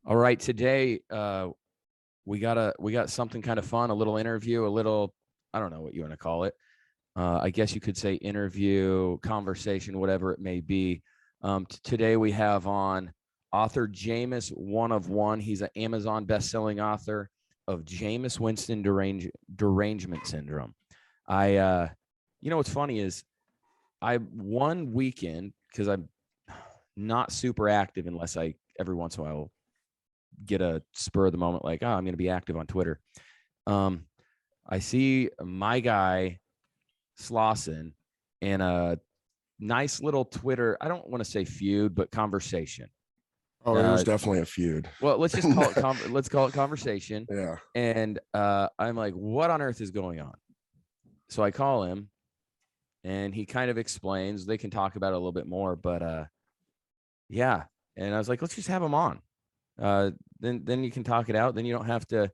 All right, today we got something kind of fun, a little interview, a little, I don't know what you want to call it. I guess you could say interview, conversation, whatever it may be. Today we have on author Jameis One of One. He's an Amazon best-selling author of Jameis Winston derangement syndrome. You know what's funny is I one weekend, because I'm not super active unless I every once in a while get a spur of the moment, like, oh, I'm going to be active on Twitter. I see my guy Slauson in a nice little Twitter, I don't want to say feud, but conversation. Oh, it was definitely a feud. Well, let's just call it let's call it conversation. Yeah. And I'm like, what on earth is going on? So I call him and he kind of explains. They can talk about it a little bit more, but yeah. And I was like, let's just have him on. Then you can talk it out. Then you don't have to.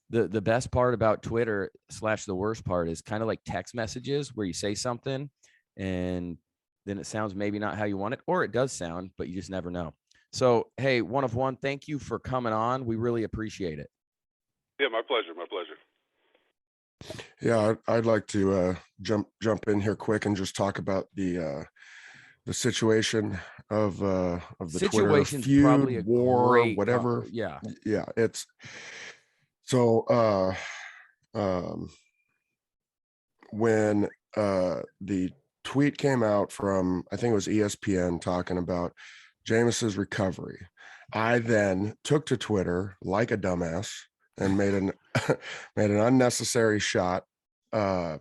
The best part about Twitter / the worst part is kind of like text messages where you say something and then it sounds maybe not how you want it, or it does sound, but you just never know. So, hey, One of One, thank you for coming on. We really appreciate it. Yeah, my pleasure. My pleasure. Yeah, I'd like to jump in here quick and just talk about the situation of the Twitter feud, probably a war, whatever. Yeah, it's so when the tweet came out from, I think it was ESPN, talking about Jameis's recovery, I then took to Twitter like a dumbass and made an made an unnecessary shot. I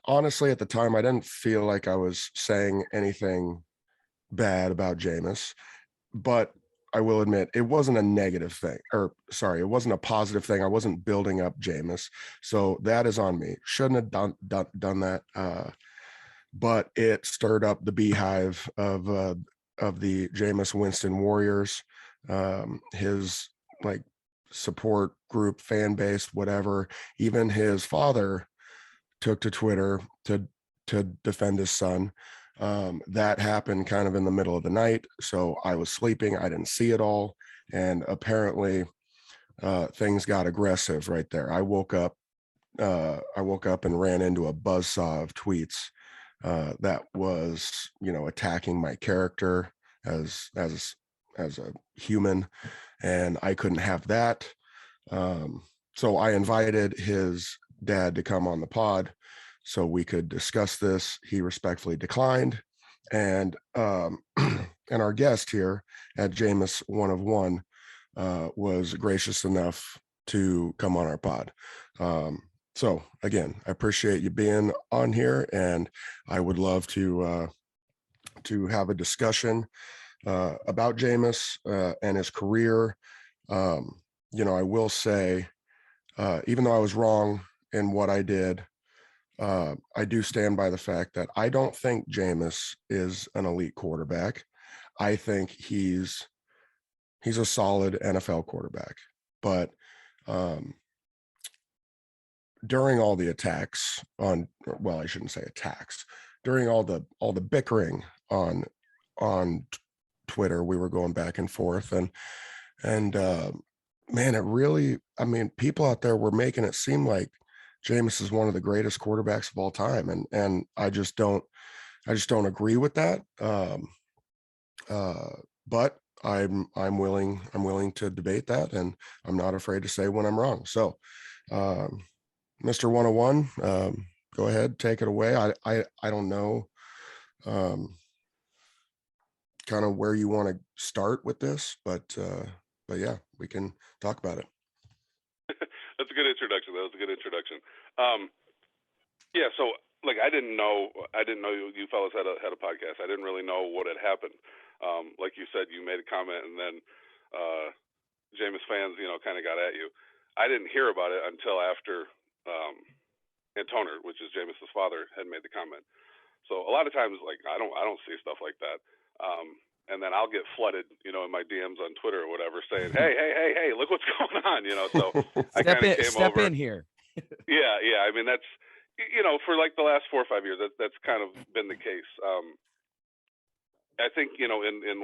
honestly, at the time, I didn't feel like I was saying anything bad about Jameis, but I will admit it wasn't a negative thing, or sorry, it wasn't a positive thing. I wasn't building up Jameis, so that is on me. Shouldn't have done that. But it stirred up the beehive of the Jameis Winston Warriors, his like support group, fan base, whatever. Even his father took to Twitter to defend his son. That happened kind of in the middle of the night, so I was sleeping. I didn't see it all, and apparently things got aggressive right there. I woke up and ran into a buzzsaw of tweets that was, attacking my character as a human, and I couldn't have that. So I invited his dad to come on the pod so we could discuss this. He respectfully declined, and and our guest here at Jameis One of One was gracious enough to come on our pod. So again, I appreciate you being on here, and I would love to have a discussion about Jameis and his career. I will say, even though I was wrong in what I did, I do stand by the fact that I don't think Jameis is an elite quarterback. I think he's a solid NFL quarterback, but during all the attacks on, well, I shouldn't say attacks, during all the bickering on Twitter, we were going back and forth, and man, it really, I mean, people out there were making it seem like Jameis is one of the greatest quarterbacks of all time, and I just don't agree with that. But I'm willing to debate that, and I'm not afraid to say when I'm wrong. So, Mr. 101, go ahead, take it away. I don't know kind of where you want to start with this, but yeah, we can talk about it. That's a good introduction. That was a good introduction. Yeah, so like I didn't know you fellas had a podcast. I didn't really know what had happened. Like you said, you made a comment, and then Jameis fans, kind of got at you. I didn't hear about it until after Antoner, which is Jameis's father, had made the comment. So a lot of times, like I don't see stuff like that. And then I'll get flooded, in my DMs on Twitter or whatever, saying, "Hey, look what's going on," So I kind of came step over. in here. Yeah. I mean, that's, for like the last 4 or 5 years, that's kind of been the case. I think, in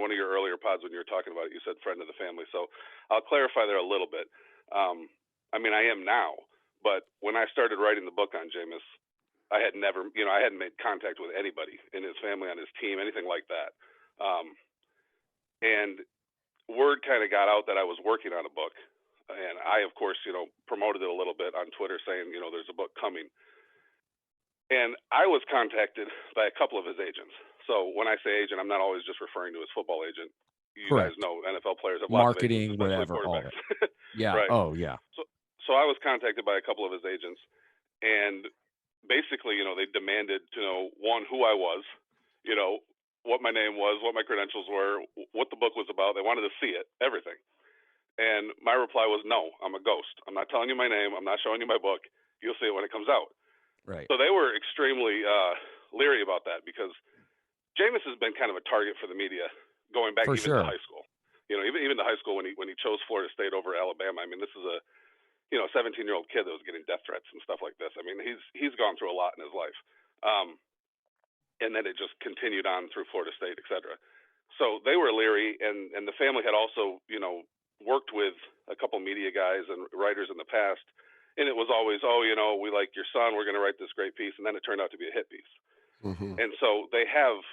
one of your earlier pods when you were talking about it, you said friend of the family. So I'll clarify there a little bit. I mean, I am now, but when I started writing the book on Jameis, I had never, I hadn't made contact with anybody in his family, on his team, anything like that. And word kind of got out that I was working on a book. And I, of course, promoted it a little bit on Twitter saying, there's a book coming. And I was contacted by a couple of his agents. So when I say agent, I'm not always just referring to his football agent. You Correct. guys know NFL players have Marketing, lots of agents, whatever, all quarterbacks. that. Yeah. Right. Oh, yeah. So I was contacted by a couple of his agents, and basically, they demanded to know, one, who I was, what my name was, what my credentials were, what the book was about. They wanted to see it, everything. And my reply was, no, I'm a ghost. I'm not telling you my name. I'm not showing you my book. You'll see it when it comes out. Right. So they were extremely leery about that, because Jameis has been kind of a target for the media going back to high school. Even to high school when he chose Florida State over Alabama. I mean, this is a 17-year-old kid that was getting death threats and stuff like this. I mean, he's gone through a lot in his life. And then it just continued on through Florida State, et cetera. So they were leery, and the family had also, worked with a couple media guys and writers in the past. And it was always, we like your son, we're going to write this great piece. And then it turned out to be a hit piece. Mm-hmm. And so they have,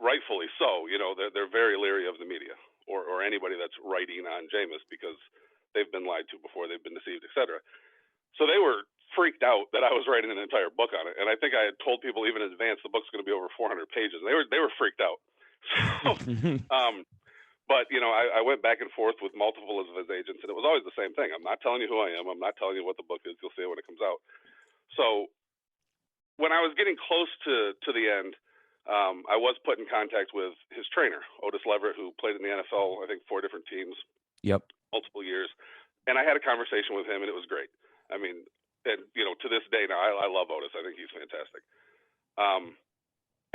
rightfully so, they're very leery of the media or anybody that's writing on Jameis, because they've been lied to before, they've been deceived, et cetera. So they were freaked out that I was writing an entire book on it. And I think I had told people even in advance the book's going to be over 400 pages. And they were freaked out. So, but, I went back and forth with multiple of his agents, and it was always the same thing. I'm not telling you who I am. I'm not telling you what the book is. You'll see it when it comes out. So when I was getting close to the end, I was put in contact with his trainer, Otis Leverett, who played in the NFL, I think 4 different teams. Yep. Multiple years. And I had a conversation with him, and it was great. I mean, and, to this day now, I love Otis. I think he's fantastic.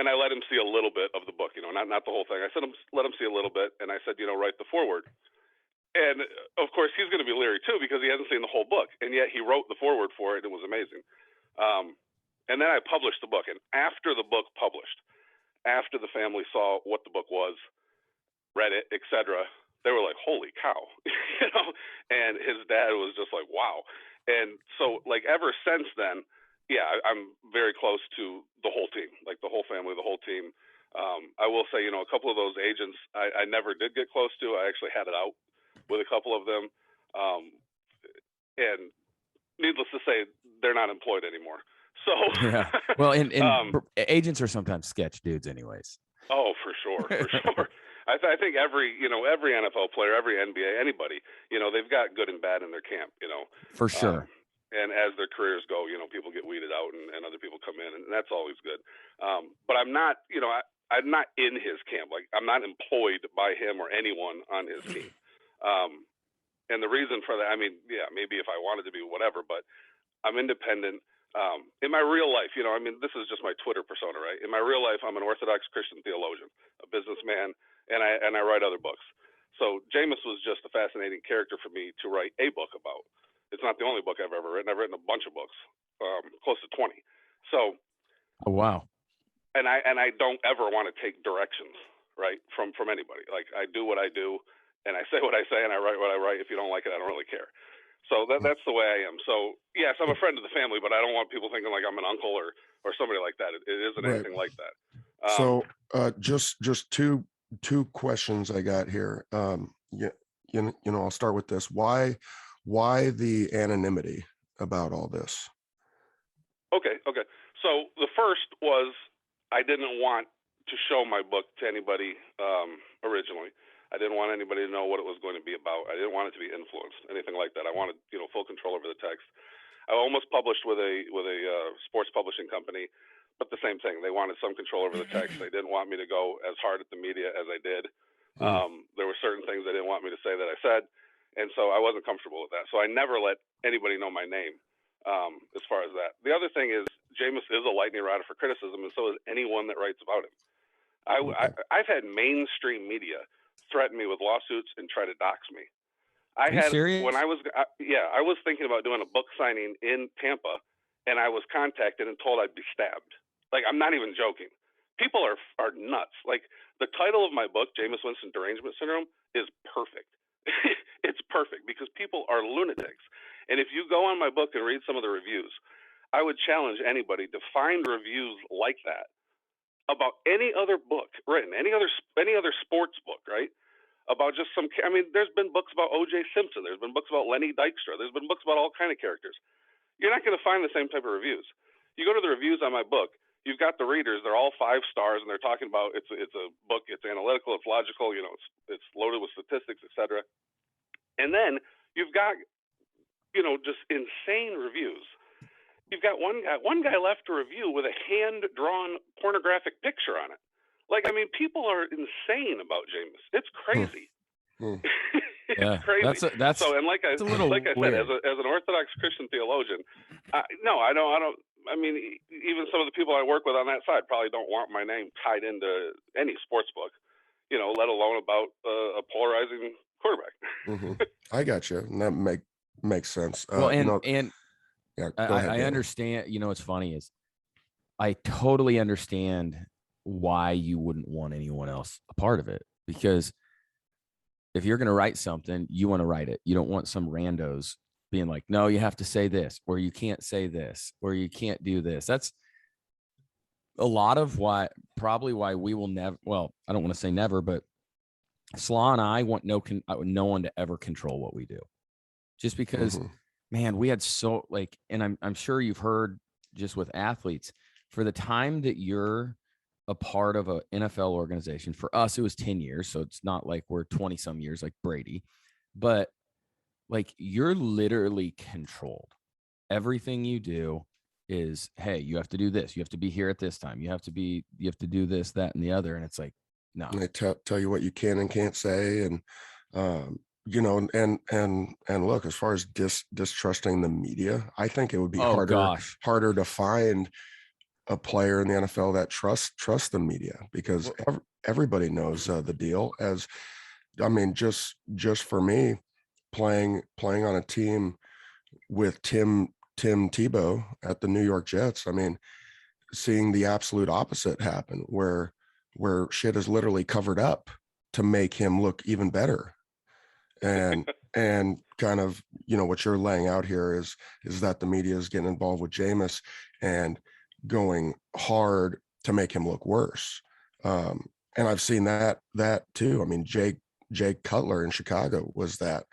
And I let him see a little bit of the book, not the whole thing. I said, let him see a little bit. And I said, write the foreword. And of course, he's going to be leery too, because he hasn't seen the whole book. And yet he wrote the foreword for it. And it was amazing. And then I published the book. And after the book published, after the family saw what the book was, read it, et cetera, they were like, holy cow, and his dad was just like, wow. And so ever since then, yeah, I'm very close to the whole team, like the whole family, the whole team. I will say, a couple of those agents I never did get close to. I actually had it out with a couple of them. And needless to say, they're not employed anymore. So yeah. Well, and agents are sometimes sketch dudes anyways. Oh, for sure. I think every NFL player, every NBA, anybody, they've got good and bad in their camp, For sure. And as their careers go, people get weeded out and other people come in, and that's always good. But I'm not, I'm not in his camp. Like, I'm not employed by him or anyone on his team. And the reason for that, I mean, yeah, maybe if I wanted to be, whatever, but I'm independent. In my real life, this is just my Twitter persona, right? In my real life, I'm an Orthodox Christian theologian, a businessman, and I write other books. So Jameis was just a fascinating character for me to write a book about. It's not the only book I've ever written. I've written a bunch of books, close to 20. So, oh, wow. And I don't ever want to take directions, right, from anybody. Like, I do what I do, and I say what I say, and I write what I write. If you don't like it, I don't really care. So that's the way I am. So yes, I'm a friend of the family, but I don't want people thinking like I'm an uncle or somebody like that. It isn't anything like that. So just two questions I got here. I'll start with this. Why the anonymity about all this? Okay. So the first was I didn't want to show my book to anybody originally. I didn't want anybody to know what it was going to be about. I didn't want it to be influenced, anything like that. I wanted, full control over the text. I almost published with a sports publishing company, but the same thing. They wanted some control over the text. They didn't want me to go as hard at the media as I did. There were certain things they didn't want me to say that I said, and so I wasn't comfortable with that. So I never let anybody know my name as far as that. The other thing is Jameis is a lightning rod for criticism, and so is anyone that writes about him. I've had mainstream media threaten me with lawsuits and try to dox me. Are you serious? When I was thinking about doing a book signing in Tampa, and I was contacted and told I'd be stabbed. Like, I'm not even joking. people are nuts. Like, the title of my book, Jameis Winston Derangement Syndrome, is perfect. It's perfect because people are lunatics. And if you go on my book and read some of the reviews, I would challenge anybody to find reviews like that about any other book written, any other sports book, right? About just some. I mean, there's been books about O.J. Simpson. There's been books about Lenny Dykstra. There's been books about all kind of characters. You're not going to find the same type of reviews. You go to the reviews on my book, you've got the readers. They're all 5 stars, and they're talking about it's a book. It's analytical. It's logical. You know, it's loaded with statistics, etc. And then you've got, you know, just insane reviews. You've got one guy left a review with a hand-drawn pornographic picture on it. Like, I mean, people are insane about Jameis. It's crazy. It's crazy. That's so, and like I said, as an Orthodox Christian theologian, no, I don't. I mean, even some of the people I work with on that side probably don't want my name tied into any sports book, you know, let alone about a polarizing quarterback. I got you. And that makes sense. Well, yeah, go ahead, I understand. You know, what's funny is I totally understand why you wouldn't want anyone else a part of it, because if you're going to write something, you want to write it. You don't want some randos being like, no, you have to say this, or you can't say this, or you can't do this. That's a lot of probably why we will never, well, I don't want to say never, but Slaw and I want no one to ever control what we do, just because, man, we had so and I'm sure you've heard just with athletes, for the time that you're a part of an NFL organization, for us, it was 10 years. So it's not like we're 20 some years like Brady, but like, you're literally controlled. Everything you do is, hey, you have to do this. You have to be here at this time. You have to do this, that, and the other. And it's like, no. And they tell you what you can and can't say. And, you know, and look, as far as distrusting the media, I think it would be harder to find a player in the NFL that trusts the media, because everybody knows the deal. As, I mean, just for me, playing on a team with Tim Tebow at the New York Jets, I mean, seeing the absolute opposite happen, where shit is literally covered up to make him look even better. And kind of, you know, what you're laying out here is that the media is getting involved with Jameis and going hard to make him look worse. And I've seen that too. I mean, Jake Cutler in Chicago was that,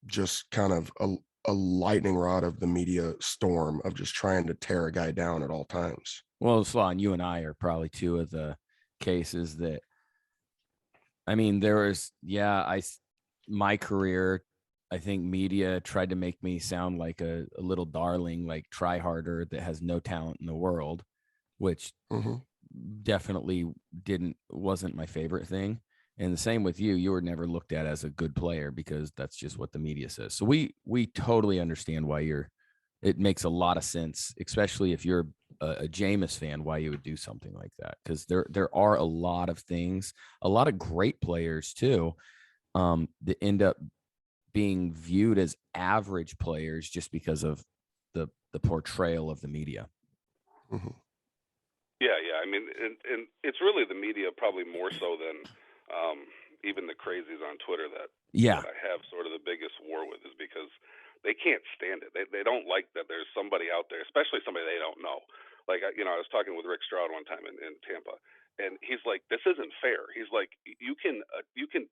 just kind of a lightning rod of the media storm of just trying to tear a guy down at all times. Well, Slauson, you and I are probably two of the cases that, I mean, there was, my career, I think media tried to make me sound like a little darling, like try harder that has no talent in the world, which definitely wasn't my favorite thing. And the same with you. You were never looked at as a good player because that's just what the media says. So we totally understand why it makes a lot of sense, especially if you're a Jameis fan, why you would do something like that. Because there are a lot of things, a lot of great players too, that end up being viewed as average players just because of the portrayal of the media. Yeah. I mean, and it's really the media probably more so than even the crazies on Twitter that I have sort of the biggest war with, is because they can't stand it. They don't like that there's somebody out there, especially somebody they don't know. Like, you know, I was talking with Rick Stroud one time in Tampa, and he's like, this isn't fair. He's like, you can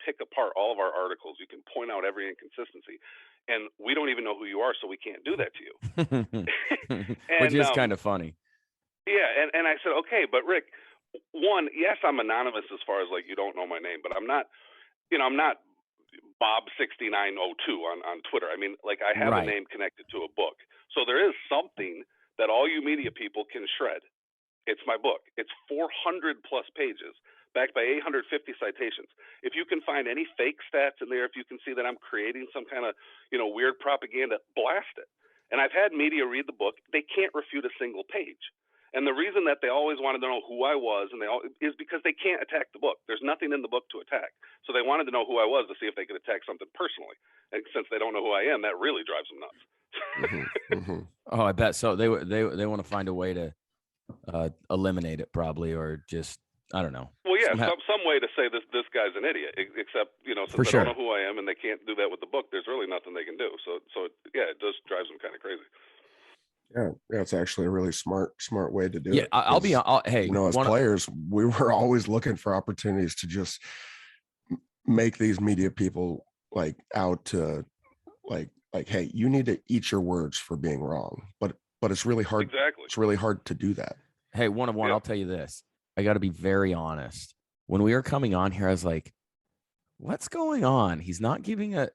pick apart all of our articles. You can point out every inconsistency, and we don't even know who you are, so we can't do that to you. Which is kind of funny. Yeah, and I said, okay, but Rick, one, yes, I'm anonymous as far as like you don't know my name, but I'm not, you know, I'm not Bob6902 on Twitter. I mean, like, I have a name connected to a book, so there is something that all you media people can shred. It's my book. It's 400 plus pages, backed by 850 citations. If you can find any fake stats in there, if you can see that I'm creating some kind of, you know, weird propaganda, blast it. And I've had media read the book. They can't refute a single page. And the reason that they always wanted to know who I was is because they can't attack the book. There's nothing in the book to attack. So they wanted to know who I was to see if they could attack something personally. And since they don't know who I am, that really drives them nuts. Oh, I bet so. They want to find a way to eliminate it probably, or just, I don't know. Well, yeah, Somehow, some way to say this guy's an idiot. Except, since For they sure. don't know who I am and they can't do that with the book, there's really nothing they can do. So yeah, it just drives them kind of crazy. Yeah, it's actually a really smart way to do Yeah, it. I'll be. Hey, As players, we were always looking for opportunities to just make these media people out to hey, you need to eat your words for being wrong. But it's really hard. Exactly. It's really hard to do that. Hey, one. Yeah. I'll tell you this. I got to be very honest. When we were coming on here, I was like, what's going on? He's not giving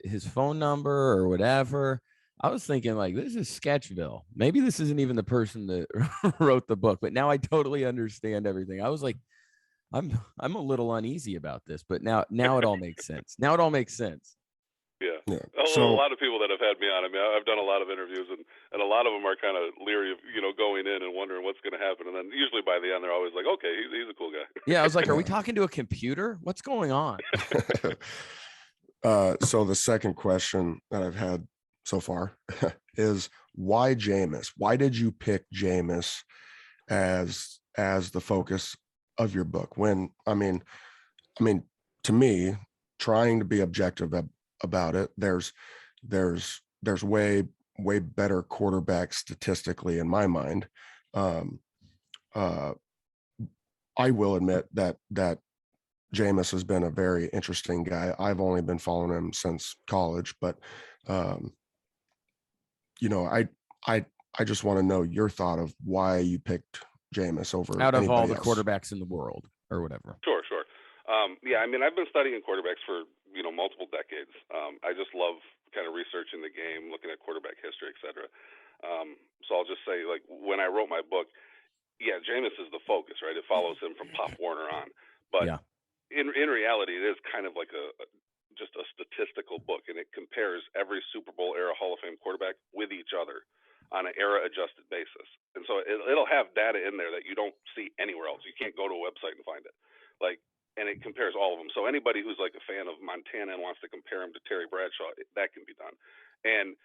his phone number or whatever. I was thinking, like, this is Sketchville. Maybe this isn't even the person that wrote the book, but now I totally understand everything. I was like, I'm a little uneasy about this, but now it all makes sense. Now it all makes sense. Yeah. So a lot of people that have had me on. I mean, I've done a lot of interviews, and a lot of them are kind of leery of going in and wondering what's going to happen. And then usually by the end, they're always like, okay, he's a cool guy. Yeah, I was like, are we talking to a computer? What's going on? So the second question that I've had so far is, why Jameis? Why did you pick Jameis as the focus of your book? When I mean, to me, trying to be objective about it, there's way better quarterbacks statistically in my mind. I will admit that Jameis has been a very interesting guy. I've only been following him since college, but I just want to know your thought of why you picked Jameis over out of all the else. quarterbacks in the world or whatever. Sure. Yeah, I mean, I've been studying quarterbacks for multiple decades. I just love kind of researching the game, looking at quarterback history, etc. So I'll just say, like, when I wrote my book, yeah, Jameis is the focus, right? It follows him from Pop Warner on, but Yeah. in reality, it is kind of like just a statistical book, and it compares every Super Bowl era Hall of Fame quarterback with each other on an era adjusted basis. And so it'll have data in there that you don't see anywhere else. You can't go to a website and find it. And it compares all of them. So anybody who's like a fan of Montana and wants to compare him to Terry Bradshaw, that can be done. And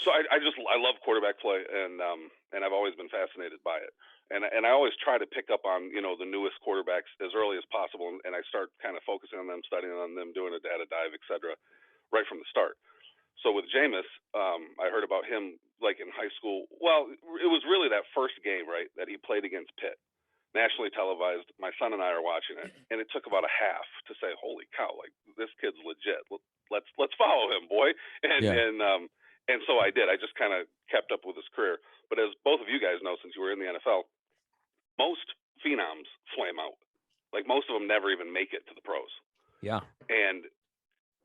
so I love quarterback play, and I've always been fascinated by it. And I always try to pick up on the newest quarterbacks as early as possible, and I start kind of focusing on them, studying on them, doing a data dive, etc., right from the start. So with Jameis, I heard about him like in high school. Well, it was really that first game, right, that he played against Pitt, nationally televised. My son and I are watching it, and it took about a half to say, "Holy cow! Like, this kid's legit. Let's follow him, boy." And so I did. I just kind of kept up with his career. But as both of you guys know, since you were in the NFL, most phenoms flame out. Like, most of them never even make it to the pros. Yeah. And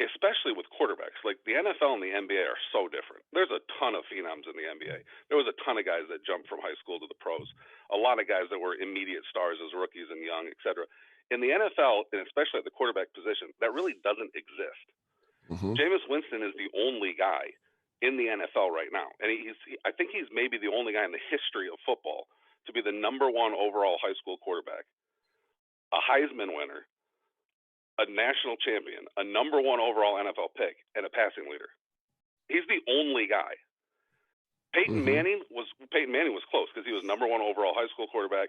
especially with quarterbacks, like the NFL and the NBA are so different. There's a ton of phenoms in the NBA. There was a ton of guys that jumped from high school to the pros. A lot of guys that were immediate stars as rookies and young, etc. In the NFL, and especially at the quarterback position, that really doesn't exist. Mm-hmm. Jameis Winston is the only guy in the NFL right now, and I think he's maybe the only guy in the history of football to be the #1 overall high school quarterback, a Heisman winner, a national champion, a #1 overall NFL pick, and a passing leader. He's the only guy. Peyton Manning was close because he was #1 overall high school quarterback,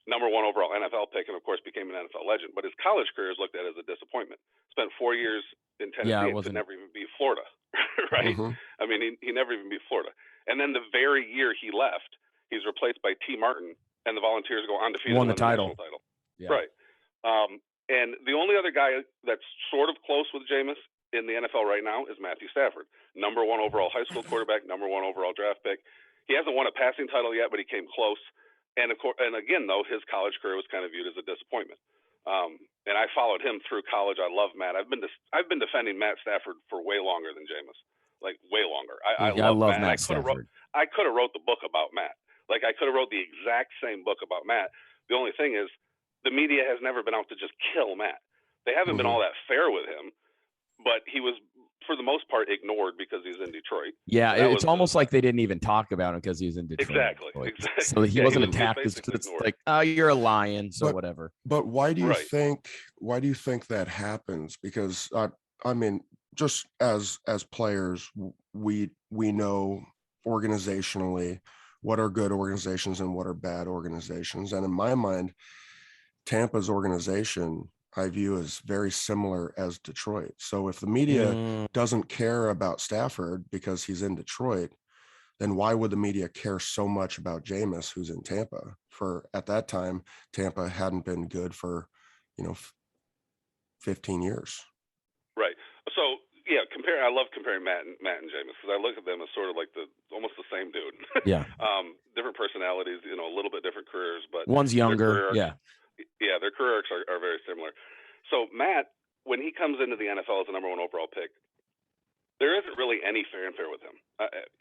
#1 overall NFL pick, and of course became an NFL legend. But his college career is looked at as a disappointment. Spent 4 years in Tennessee and could never even beat Florida, right? I mean, he never even beat Florida. And then the very year he left, he's replaced by T. Martin, and the Volunteers go undefeated won the national title. Yeah. Right. And the only other guy that's sort of close with Jameis in the NFL right now is Matthew Stafford, #1 overall high school quarterback, #1 overall draft pick. He hasn't won a passing title yet, but he came close. And of course, and again, though, his college career was kind of viewed as a disappointment. And I followed him through college. I love Matt. I've been defending Matt Stafford for way longer than Jameis, like way longer. I love Matt Stafford. I could have wrote the book about Matt. Like, I could have wrote the exact same book about Matt. The only thing is, the media has never been out to just kill Matt. They haven't been all that fair with him, but he was, for the most part, ignored because he's in Detroit. Yeah, it's almost like they didn't even talk about him because he was in Detroit. Exactly. So he wasn't attacked. It's like, oh, you're a lion, so whatever. But why do you think? Why do you think that happens? Because I mean, just as players, we know organizationally what are good organizations and what are bad organizations. And in my mind, Tampa's organization I view as very similar as Detroit. So if the media doesn't care about Stafford because he's in Detroit, then why would the media care so much about Jameis, who's in Tampa? For at that time, Tampa hadn't been good for, 15 years. Right. So yeah, I love comparing Matt and Jameis because I look at them as sort of like almost the same dude. Yeah. Different personalities, a little bit different careers, but one's younger. Yeah. Yeah, their career arcs are very similar. So Matt, when he comes into the NFL as the number 1 overall pick, there isn't really any fanfare with him.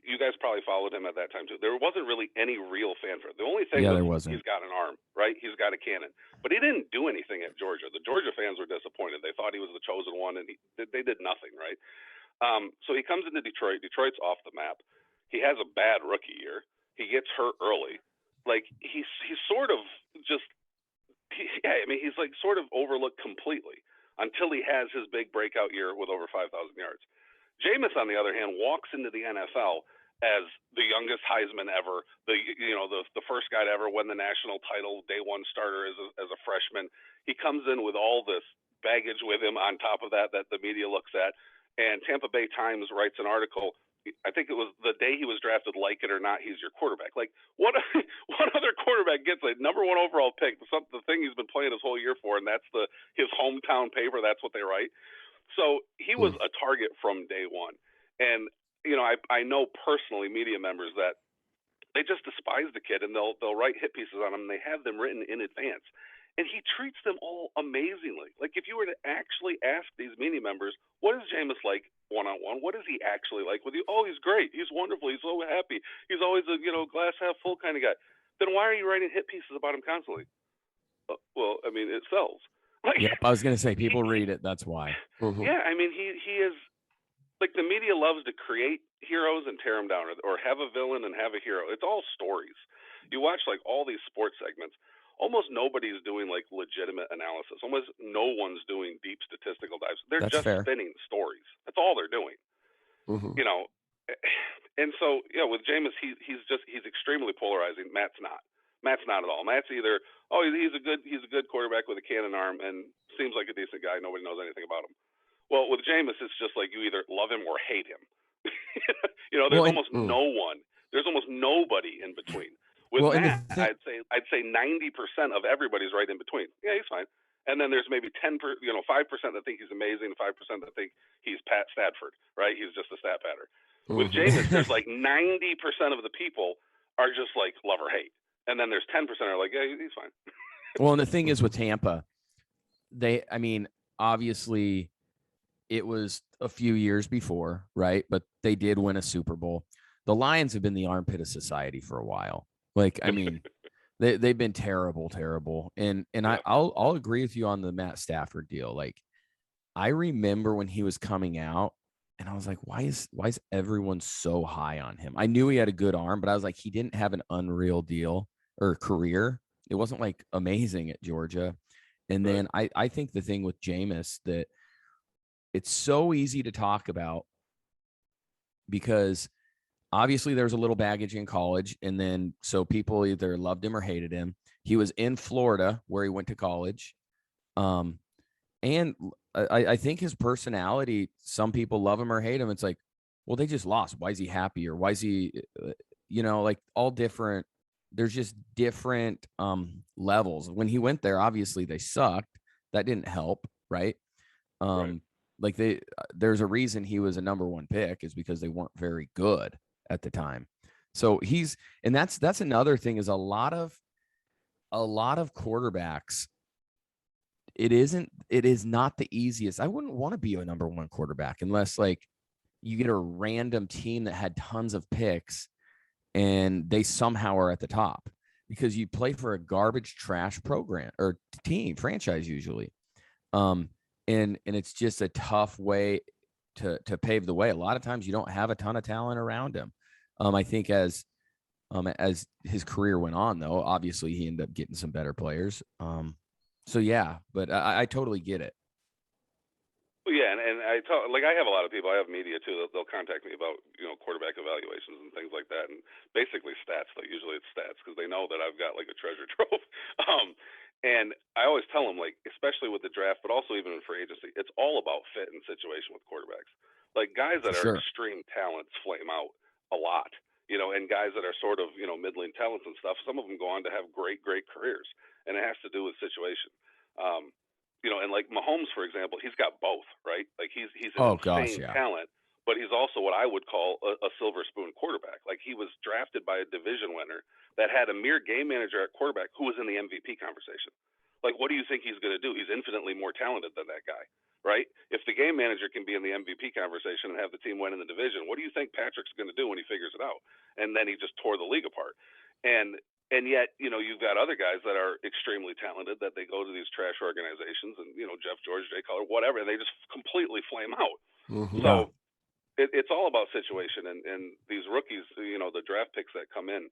You guys probably followed him at that time too. There wasn't really any real fanfare. The only thing was he's got an arm, right? He's got a cannon, but he didn't do anything at Georgia. The Georgia fans were disappointed. They thought he was the chosen one, and they did nothing, right? So he comes into Detroit. Detroit's off the map. He has a bad rookie year. He gets hurt early. Like he's sort of just, he's like sort of overlooked completely until he has his big breakout year with over 5,000 yards. Jameis, on the other hand, walks into the NFL as the youngest Heisman ever, the first guy to ever win the national title, day 1 starter as a freshman. He comes in with all this baggage with him on top of that the media looks at. And Tampa Bay Times writes an article, I think it was the day he was drafted, like it or not, he's your quarterback. Like, what other quarterback gets a number 1 overall pick, the thing he's been playing his whole year for, and that's his hometown paper, that's what they write. So he was a target from day 1. And, I know personally media members that they just despise the kid, and they'll write hit pieces on him, and they have them written in advance. And he treats them all amazingly. Like, if you were to actually ask these media members, what is Jameis like one-on-one? What is he actually like with you? Oh, he's great. He's wonderful. He's so happy. He's always a, glass half full kind of guy. Then why are you writing hit pieces about him constantly? Well, it sells. Like, yep, I was going to say people read it. That's why. Mm-hmm. Yeah, he is like, the media loves to create heroes and tear them down, or have a villain and have a hero. It's all stories. You watch like all these sports segments. Almost nobody's doing like legitimate analysis. Almost no one's doing deep statistical dives. They're just spinning stories. That's all they're doing. Mm-hmm. And so with Jameis, he's extremely polarizing. Matt's not at all. Matt's either he's a good quarterback with a cannon arm and seems like a decent guy. Nobody knows anything about him. Well, with Jameis, it's just like you either love him or hate him. There's almost no one. There's almost nobody in between. With Matt, I'd say 90% of everybody's right in between. Yeah, he's fine. And then there's maybe 5% that think he's amazing, 5% that think he's Pat Stafford, right? He's just a stat patter. Mm-hmm. With Jameis, there's like 90% of the people are just like love or hate. And then there's 10% are like, yeah, he's fine. Well, and the thing is with Tampa, obviously it was a few years before, right? But they did win a Super Bowl. The Lions have been the armpit of society for a while. Like, they've been terrible. And I'll agree with you on the Matt Stafford deal. Like, I remember when he was coming out, and I was like, why is everyone so high on him? I knew he had a good arm, but I was like, he didn't have an unreal deal or career. It wasn't like amazing at Georgia. And then I think the thing with Jameis that it's so easy to talk about because obviously there's a little baggage in college. And then so people either loved him or hated him. He was in Florida where he went to college. And I think his personality, some people love him or hate him. It's like, well, they just lost. Why is he happy? Or why is he, like all different. There's just different levels. When he went there, obviously they sucked. That didn't help. Right. Like there's a reason he was a number 1 pick is because they weren't very good at the time. So that's another thing is a lot of quarterbacks. It is not the easiest. I wouldn't want to be a number 1 quarterback unless like you get a random team that had tons of picks and they somehow are at the top because you play for a garbage trash program or team franchise usually. And it's just a tough way to pave the way. A lot of times you don't have a ton of talent around him. I think as his career went on, though, obviously he ended up getting some better players. So yeah, but I totally get it. Well, yeah, and I have a lot of people. I have media too. They'll contact me about quarterback evaluations and things like that, and basically stats. Like usually it's stats because they know that I've got like a treasure trove. And I always tell them, like, especially with the draft, but also even in free agency, it's all about fit and situation with quarterbacks. Like guys that are extreme talents flame out a lot, and guys that are sort of middling talents and stuff. Some of them go on to have great careers, and it has to do with situation. And like Mahomes, for example, he's got both, right? Like he's an insane talent, but he's also what I would call a silver spoon quarterback. Like he was drafted by a division winner that had a mere game manager at quarterback who was in the MVP conversation. Like, what do you think he's going to do? He's infinitely more talented than that guy, right? If the game manager can be in the MVP conversation and have the team win in the division, what do you think Patrick's going to do when he figures it out? And then he just tore the league apart. And yet, you've got other guys that are extremely talented that they go to these trash organizations and, Jeff George, Jay Cutler, whatever, and they just completely flame out. Mm-hmm. So it's all about situation. And these rookies, the draft picks that come in,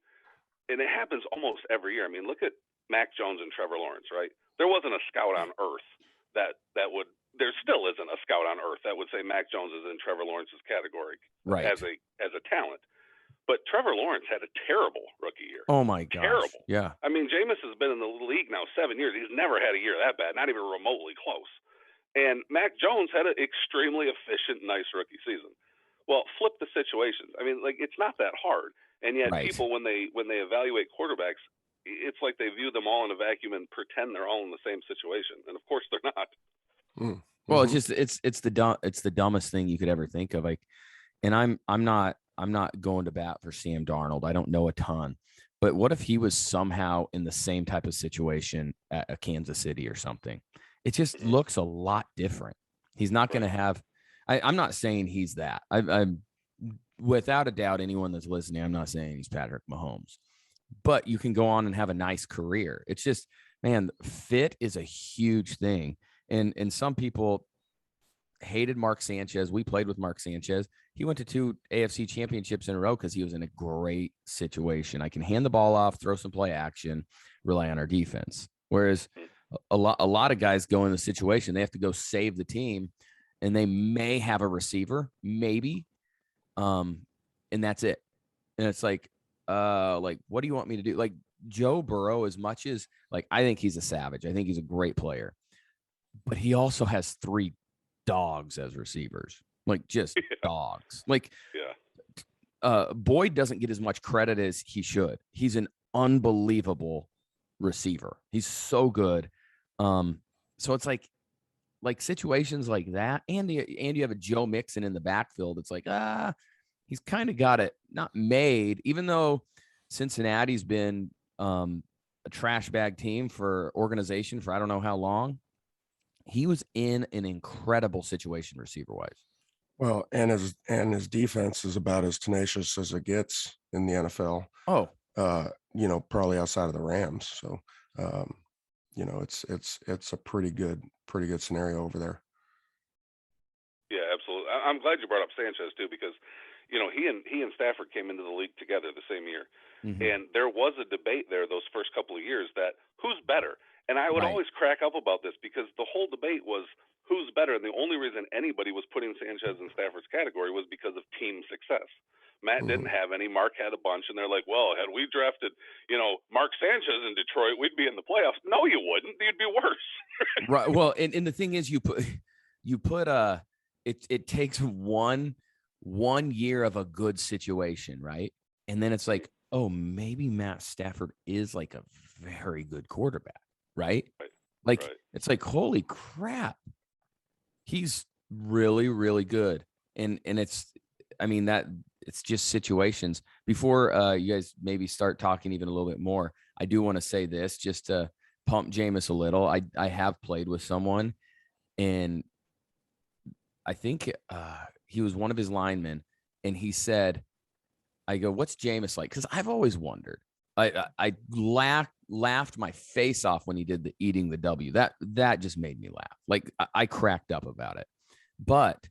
and it happens almost every year. I mean, look at Mac Jones and Trevor Lawrence, right? There wasn't a scout on earth that would – there still isn't a scout on earth that would say Mac Jones is in Trevor Lawrence's category as a talent. But Trevor Lawrence had a terrible rookie year. Oh, my gosh. Terrible. Yeah. I mean, Jameis has been in the league now 7 years. He's never had a year that bad, not even remotely close. And Mac Jones had an extremely efficient, nice rookie season. Well, flip the situations. I mean, like, it's not that hard. And yet people, when they evaluate quarterbacks, it's like they view them all in a vacuum and pretend they're all in the same situation. And, of course, they're not. Mm. Well, it's just it's the dumbest thing you could ever think of. Like, and I'm not going to bat for Sam Darnold. I don't know a ton, but what if he was somehow in the same type of situation at a Kansas City or something? It just looks a lot different. He's not going to have. I'm not saying he's that. I'm without a doubt. Anyone that's listening, I'm not saying he's Patrick Mahomes, but you can go on and have a nice career. It's just, man, fit is a huge thing. And some people hated Mark Sanchez. We played with Mark Sanchez. He went to 2 AFC championships in a row because he was in a great situation. I can hand the ball off, throw some play action, rely on our defense. Whereas a lot of guys go in the situation, they have to go save the team, and they may have a receiver, maybe, and that's it. And it's like, what do you want me to do? Like Joe Burrow, as much as like I think he's a savage, I think he's a great player, but he also has 3 dogs as receivers, like just dogs. Like, Boyd doesn't get as much credit as he should. He's an unbelievable receiver. He's so good. So it's like situations like that, and you have a Joe Mixon in the backfield. It's like, he's kind of got it not made, even though Cincinnati's been a trash bag team for organization for I don't know how long. He was in an incredible situation receiver-wise. Well, and his defense is about as tenacious as it gets in the NFL. Oh, probably outside of the Rams. So, it's a pretty good scenario over there. Yeah, absolutely. I'm glad you brought up Sanchez too, because he and Stafford came into the league together the same year, and there was a debate there those first couple of years that who's better. And I would always crack up about this because the whole debate was who's better. And the only reason anybody was putting Sanchez in Stafford's category was because of team success. Matt didn't have any. Mark had a bunch. And they're like, well, had we drafted, Mark Sanchez in Detroit, we'd be in the playoffs. No, you wouldn't. You'd be worse. Right. Well, and the thing is, it takes one year of a good situation, right? And then it's like, oh, maybe Matt Stafford is like a very good quarterback. Right? It's like, holy crap. He's really, really good. And it's just situations. Before you guys maybe start talking even a little bit more, I do want to say this just to pump Jameis a little. I have played with someone, and I think he was one of his linemen, and he said, I go, what's Jameis like? Because I've always wondered. I laughed my face off when he did the eating the W. That just made me laugh. Like I cracked up about it. But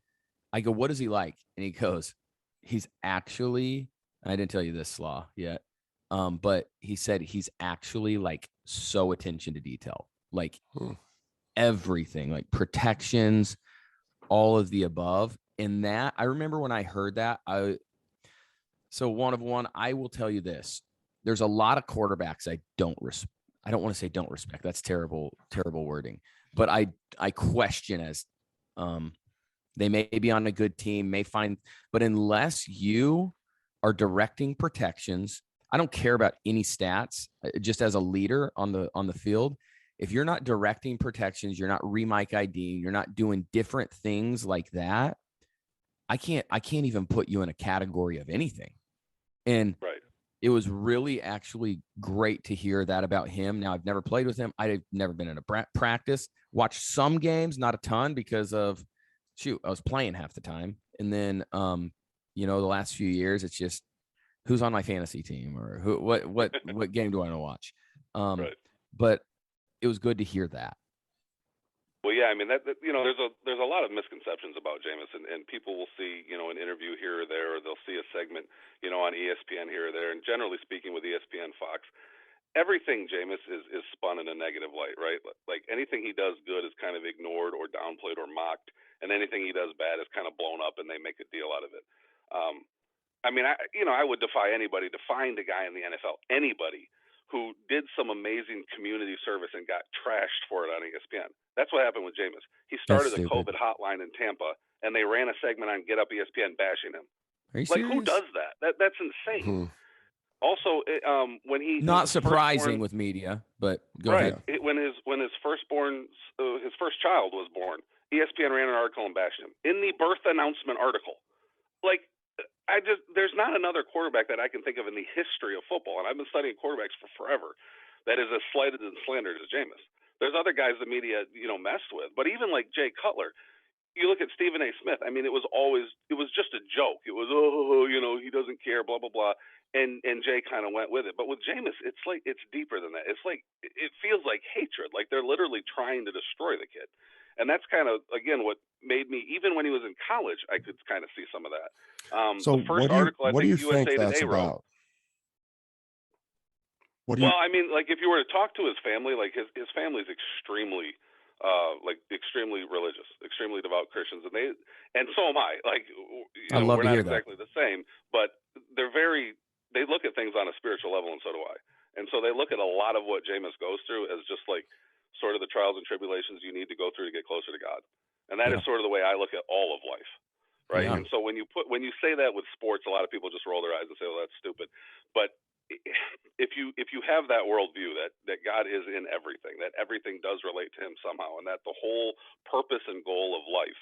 I go, what is he like? And he goes, he's actually, I didn't tell you this, Slaw, yet. But he said he's actually like so attention to detail, like everything, like protections, all of the above. And that, I remember when I heard that, so one of one, I will tell you this. There's a lot of quarterbacks I don't want to say don't respect. That's terrible wording. But I question as they may be on a good team, may find, but unless you are directing protections, I don't care about any stats, just as a leader on the field. If you're not directing protections, you're not remike ID, you're not doing different things like that, I can't even put you in a category of anything. And Right. it was really actually great to hear that about him. Now, I've never played with him. I've never been in a practice, watched some games, not a ton because of, I was playing half the time. And then, the last few years, it's just who's on my fantasy team or what game do I want to watch? Right. But it was good to hear that. Well, yeah, I mean that there's a lot of misconceptions about Jameis, and people will see an interview here or there, or they'll see a segment on ESPN here or there, and generally speaking with ESPN, Fox, everything Jameis is spun in a negative light, right? Like anything he does good is kind of ignored or downplayed or mocked, and anything he does bad is kind of blown up and they make a deal out of it. I mean, I would defy anybody to find a guy in the NFL, anybody who did some amazing community service and got trashed for it on ESPN. That's what happened with Jameis. He started a COVID hotline in Tampa, and they ran a segment on Get Up ESPN bashing him. Are you like, serious? who does that? That's insane. Also, when he not surprising with media, but go ahead. When his firstborn, his first child was born, ESPN ran an article and bashed him in the birth announcement article. Like, there's not another quarterback that I can think of in the history of football, and I've been studying quarterbacks for forever, that is as slighted and slandered as Jameis. There's other guys the media, messed with, but even like Jay Cutler, you look at Stephen A. Smith. I mean, it was just a joke. It was, he doesn't care, blah blah blah, and Jay kind of went with it. But with Jameis, it's like it's deeper than that. It's like it feels like hatred. Like they're literally trying to destroy the kid, and that's kind of again what made me. Even when he was in college, I could kind of see some of that. So the first article I think USA that's Today wrote. about? Well, I mean, like if you were to talk to his family, like his family's extremely religious, extremely devout Christians, and so am I. Like, we're not exactly the same, but they look at things on a spiritual level, and so do I. And so they look at a lot of what Jameis goes through as just like sort of the trials and tribulations you need to go through to get closer to God. And that is sort of the way I look at all of life. Right. Yeah. And so when you say that with sports, a lot of people just roll their eyes and say, well, that's stupid. But if you have that worldview that God is in everything, that everything does relate to him somehow, and that the whole purpose and goal of life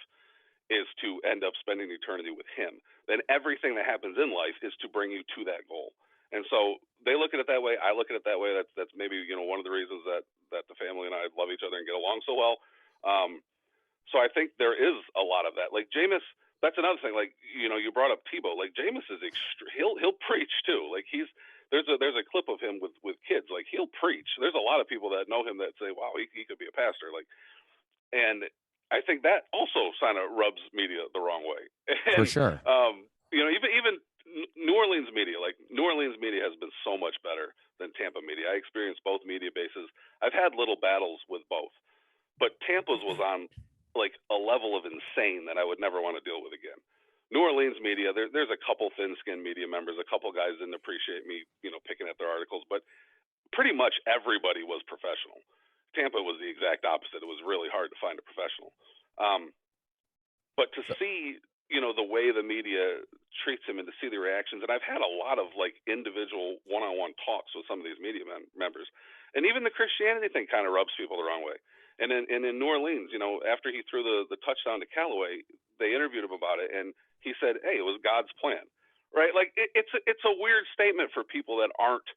is to end up spending eternity with him, then everything that happens in life is to bring you to that goal. And so they look at it that way. I look at it that way. That's maybe, one of the reasons that the family and I love each other and get along so well. So I think there is a lot of that. Like Jameis, that's another thing. Like, you brought up Tebow. Like Jameis is he'll preach too. Like there's a clip of him with kids. Like he'll preach. There's a lot of people that know him that say, wow, he could be a pastor. Like, and I think that also kind of rubs media the wrong way. And, for sure. Even New Orleans media, like New Orleans media has been so much better than Tampa media. I experienced both media bases. I've had little battles with both, but Tampa's was on like a level of insane that I would never want to deal with again. New Orleans media, there's a couple thin-skinned media members, a couple guys didn't appreciate me, picking at their articles, but pretty much everybody was professional. Tampa was the exact opposite. It was really hard to find a professional. But to see, the way the media treats him and to see the reactions, and I've had a lot of like individual one-on-one talks with some of these media members, and even the Christianity thing kind of rubs people the wrong way. And in New Orleans, after he threw the touchdown to Callaway, they interviewed him about it, and he said, "Hey, it was God's plan," right? Like it's a weird statement for people that aren't,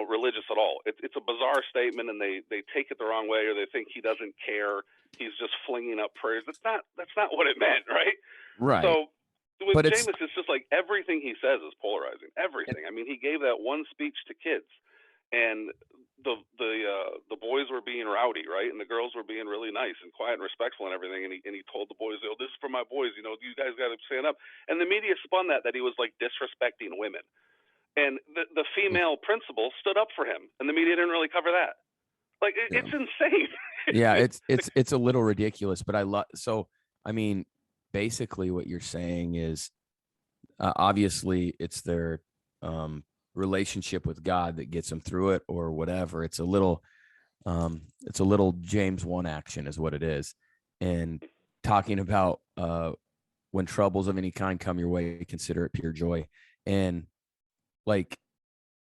religious at all. It's a bizarre statement, and they take it the wrong way, or they think he doesn't care. He's just flinging up prayers. That's not what it meant, right? Right. So with Jameis, it's just like everything he says is polarizing. Everything. I mean, he gave that one speech to kids, and the boys were being rowdy, right, and the girls were being really nice and quiet and respectful and everything. And he told the boys, "This is for my boys. You guys got to stand up." And the media spun that he was like disrespecting women, and the female principal stood up for him, and the media didn't really cover that. Like it's insane. Yeah, it's a little ridiculous, but I love. So I mean, basically what you're saying is obviously it's their relationship with God that gets them through it or whatever. It's a little James 1 action is what it is. And talking about when troubles of any kind come your way, consider it pure joy. And like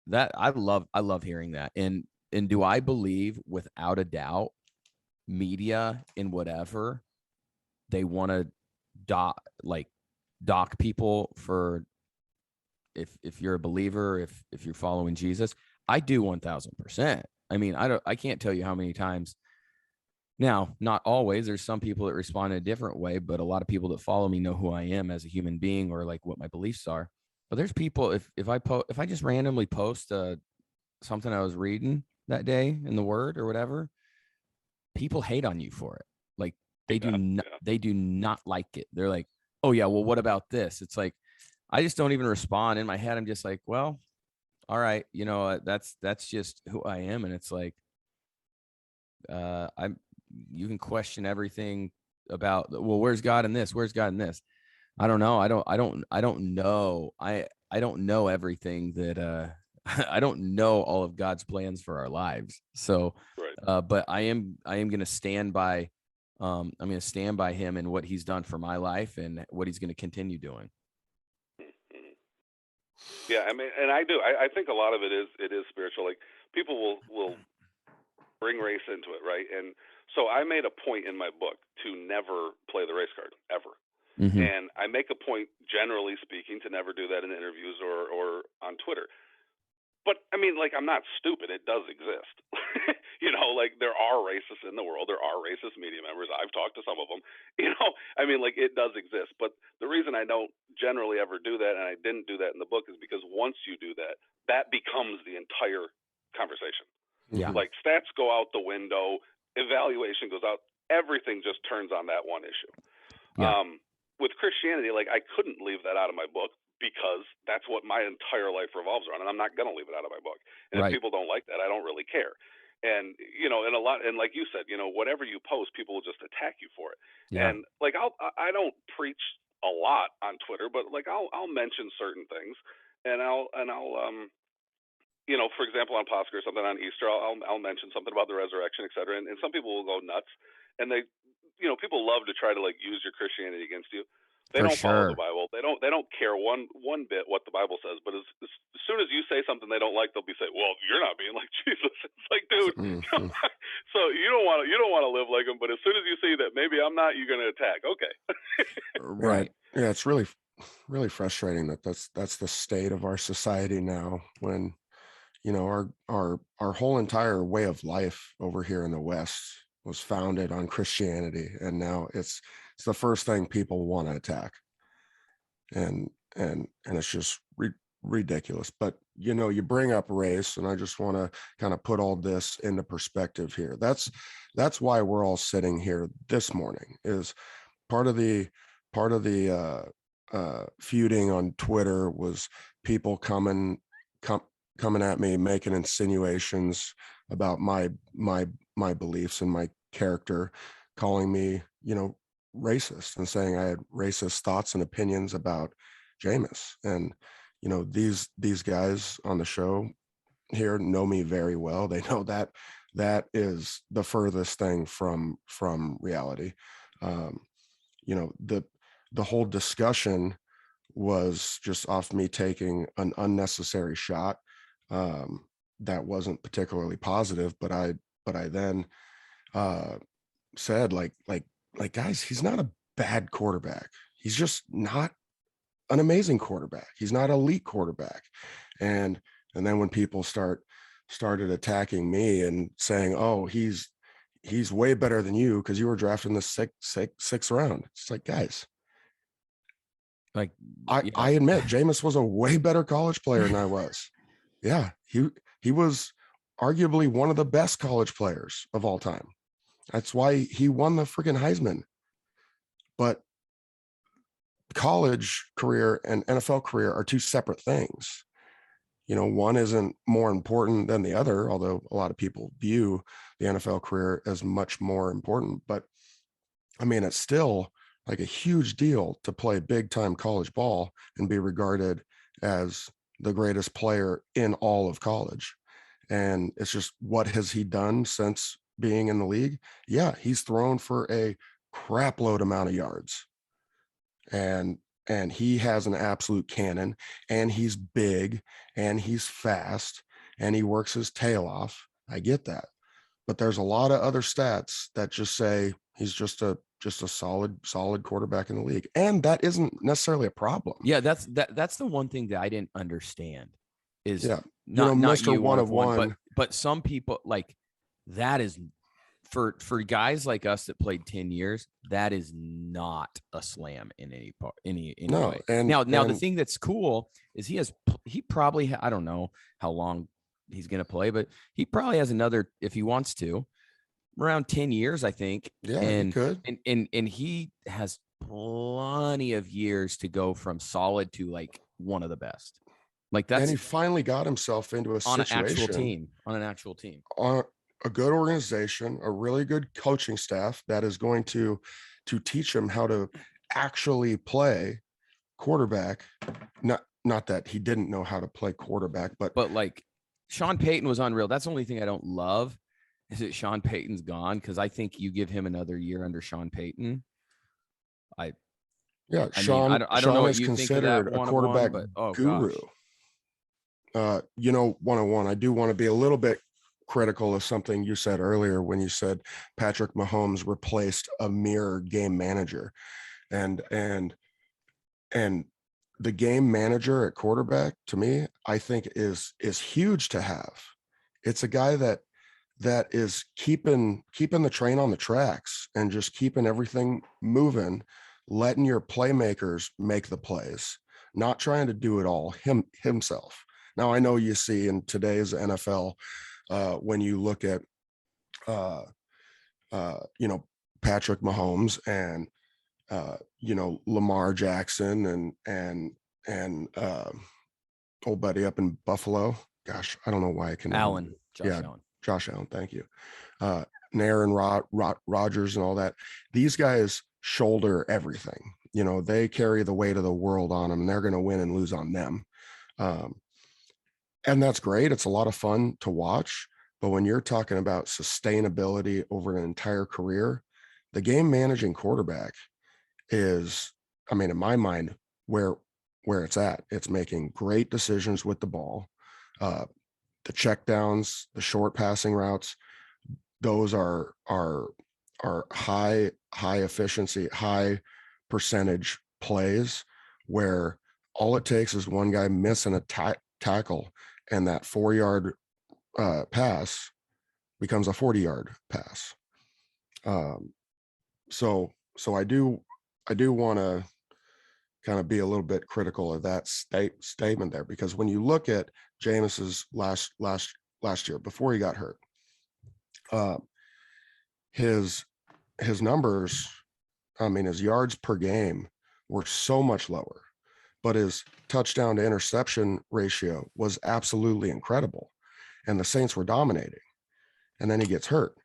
that, I love hearing that. And do I believe without a doubt media in whatever they want to dock people for if you're a believer, if you're following Jesus? I do 1000%. I mean, I can't tell you how many times. Now, not always. There's some people that respond in a different way, but a lot of people that follow me know who I am as a human being or like what my beliefs are. But there's people, if I just randomly post something I was reading that day in the Word or whatever, people hate on you for it. Like they do not like it. They're like, oh yeah, well, what about this? It's like I just don't even respond. In my head, I'm just like, well, all right, that's just who I am. And it's like you can question everything about, well, where's God in this? Where's God in this? I don't know. I don't know. I don't know everything that I don't know all of God's plans for our lives. So Right. but I am going to stand by I'm going to stand by him and what he's done for my life and what he's going to continue doing. Mm-hmm. Yeah, I mean, and I do. I think a lot of it is spiritual. Like people will bring race into it, right? And so I made a point in my book to never play the race card ever. Mm-hmm. And I make a point, generally speaking, to never do that in interviews or on Twitter. But I mean, like, I'm not stupid. It does exist. Like there are racists in the world. There are racist media members. I've talked to some of them. I mean, like it does exist. But the reason I don't generally ever do that, and I didn't do that in the book, is because once you do that, that becomes the entire conversation. Yeah. Like stats go out the window, evaluation goes out. Everything just turns on that one issue. Yeah. With Christianity, like I couldn't leave that out of my book because that's what my entire life revolves around, and I'm not going to leave it out of my book. And Right. if people don't like that, I don't really care. And and like you said, whatever you post, people will just attack you for it. Yeah. And like I don't preach a lot on Twitter, but like I'll mention certain things, and I'll for example, on Pascha or something on Easter, I'll mention something about the resurrection, et cetera. And some people will go nuts, and they, people love to try to like use your Christianity against you. They For don't follow sure. the Bible. They don't care one bit what the Bible says. But as soon as you say something they don't like, they'll be saying, "Well, you're not being like Jesus." It's like, dude. Mm-hmm. So you don't want to live like him. But as soon as you see that maybe I'm not, you're going to attack. Okay. Right. Yeah, it's really frustrating that that's the state of our society now. When our whole entire way of life over here in the West was founded on Christianity, and now it's the first thing people want to attack, and it's just ridiculous. But you bring up race, and I just want to kind of put all this into perspective here. That's why we're all sitting here this morning. Is part of the feuding on Twitter was people coming at me, making insinuations about my beliefs and my character, calling me, racist, and saying I had racist thoughts and opinions about Jameis. And, these guys on the show here know me very well. They know that is the furthest thing from reality. The whole discussion was just off me taking an unnecessary shot that wasn't particularly positive, but I then said like guys, he's not a bad quarterback. He's just not an amazing quarterback. He's not an elite quarterback. And then when people started attacking me and saying, "Oh, he's way better than you because you were drafted in the sixth round," it's like, guys, Like I admit Jameis was a way better college player than I was. Yeah, he was arguably one of the best college players of all time. That's why he won the freaking Heisman. But college career and NFL career are two separate things. One isn't more important than the other, although a lot of people view the NFL career as much more important. But I mean, it's still like a huge deal to play big time college ball and be regarded as the greatest player in all of college. And it's just, what has he done since being in the league? Yeah, he's thrown for a crap load amount of yards. And he has an absolute cannon, and he's big, and he's fast, and he works his tail off. I get that. But there's a lot of other stats that just say he's just a solid quarterback in the league. And that isn't necessarily a problem. Yeah, that's the one thing that I didn't understand is Yeah. not Mr. you One of one. but some people, like, that is for guys like us that played 10 years, that is not a slam in any part, any No, way. and Now the thing that's cool is he probably, I don't know how long he's going to play, but he probably has another, if he wants to, around 10 years, I think. yeah, And he could. and he has plenty of years to go from solid to like one of the best. Like, And that's he finally got himself into a on an situation actual team. on a good organization, a really good coaching staff that is going to teach him how to actually play quarterback. Not that he didn't know how to play quarterback, but like, Sean Payton was unreal. That's the only thing I don't love is that Sean Payton's gone, because I think you give him another year under Sean Payton. yeah, I Sean, mean, I don't Sean know what is you think of that considered a one-on-one, quarterback but oh guru. gosh. One-on-one, I do want to be a little bit critical of something you said earlier when you said Patrick Mahomes replaced a mere game manager. And the game manager at quarterback, to me, I think is huge to have. It's a guy that is keeping the train on the tracks and just keeping everything moving, letting your playmakers make the plays, not trying to do it all himself. Now, I know you see in today's NFL, when you look at Patrick Mahomes and Lamar Jackson and old buddy up in Buffalo. Gosh, I don't know why I can. Josh Allen. Thank you. And Aaron Rodgers and all that. These guys shoulder everything. They carry the weight of the world on them, and they're going to win and lose on them. And that's great. It's a lot of fun to watch. But when you're talking about sustainability over an entire career, the game managing quarterback is, I mean, in my mind, where it's at. It's making great decisions with the ball. The checkdowns, the short passing routes, those are high efficiency, high percentage plays where all it takes is one guy missing a tackle, and that 4-yard pass becomes a 40-yard pass. So I do want to kind of be a little bit critical of that statement there, because when you look at Jameis's last year before he got hurt, his numbers, I mean, his yards per game were so much lower, but his touchdown to interception ratio was absolutely incredible, and the Saints were dominating. And then he gets hurt,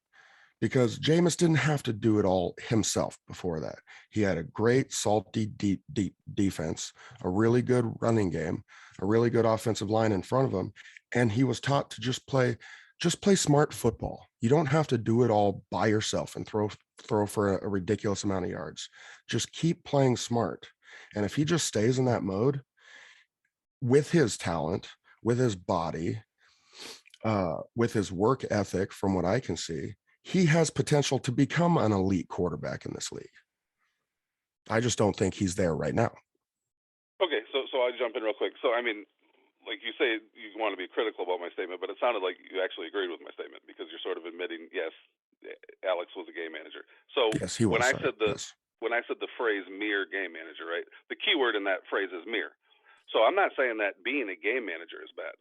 because Jameis didn't have to do it all himself before that. He had a great, salty, deep defense, a really good running game, a really good offensive line in front of him. And he was taught to just play smart football. You don't have to do it all by yourself and throw for a ridiculous amount of yards. Just keep playing smart. And if he just stays in that mode with his talent, with his body, with his work ethic, from what I can see, he has potential to become an elite quarterback in this league. I just don't think he's there right now. Okay, so I'll jump in real quick. So, I mean, like you say, you want to be critical about my statement, but it sounded like you actually agreed with my statement, because you're sort of admitting, yes, Alex was a game manager. So yes, he was. When I said the phrase mere game manager, right, the key word in that phrase is mere. So I'm not saying that being a game manager is bad,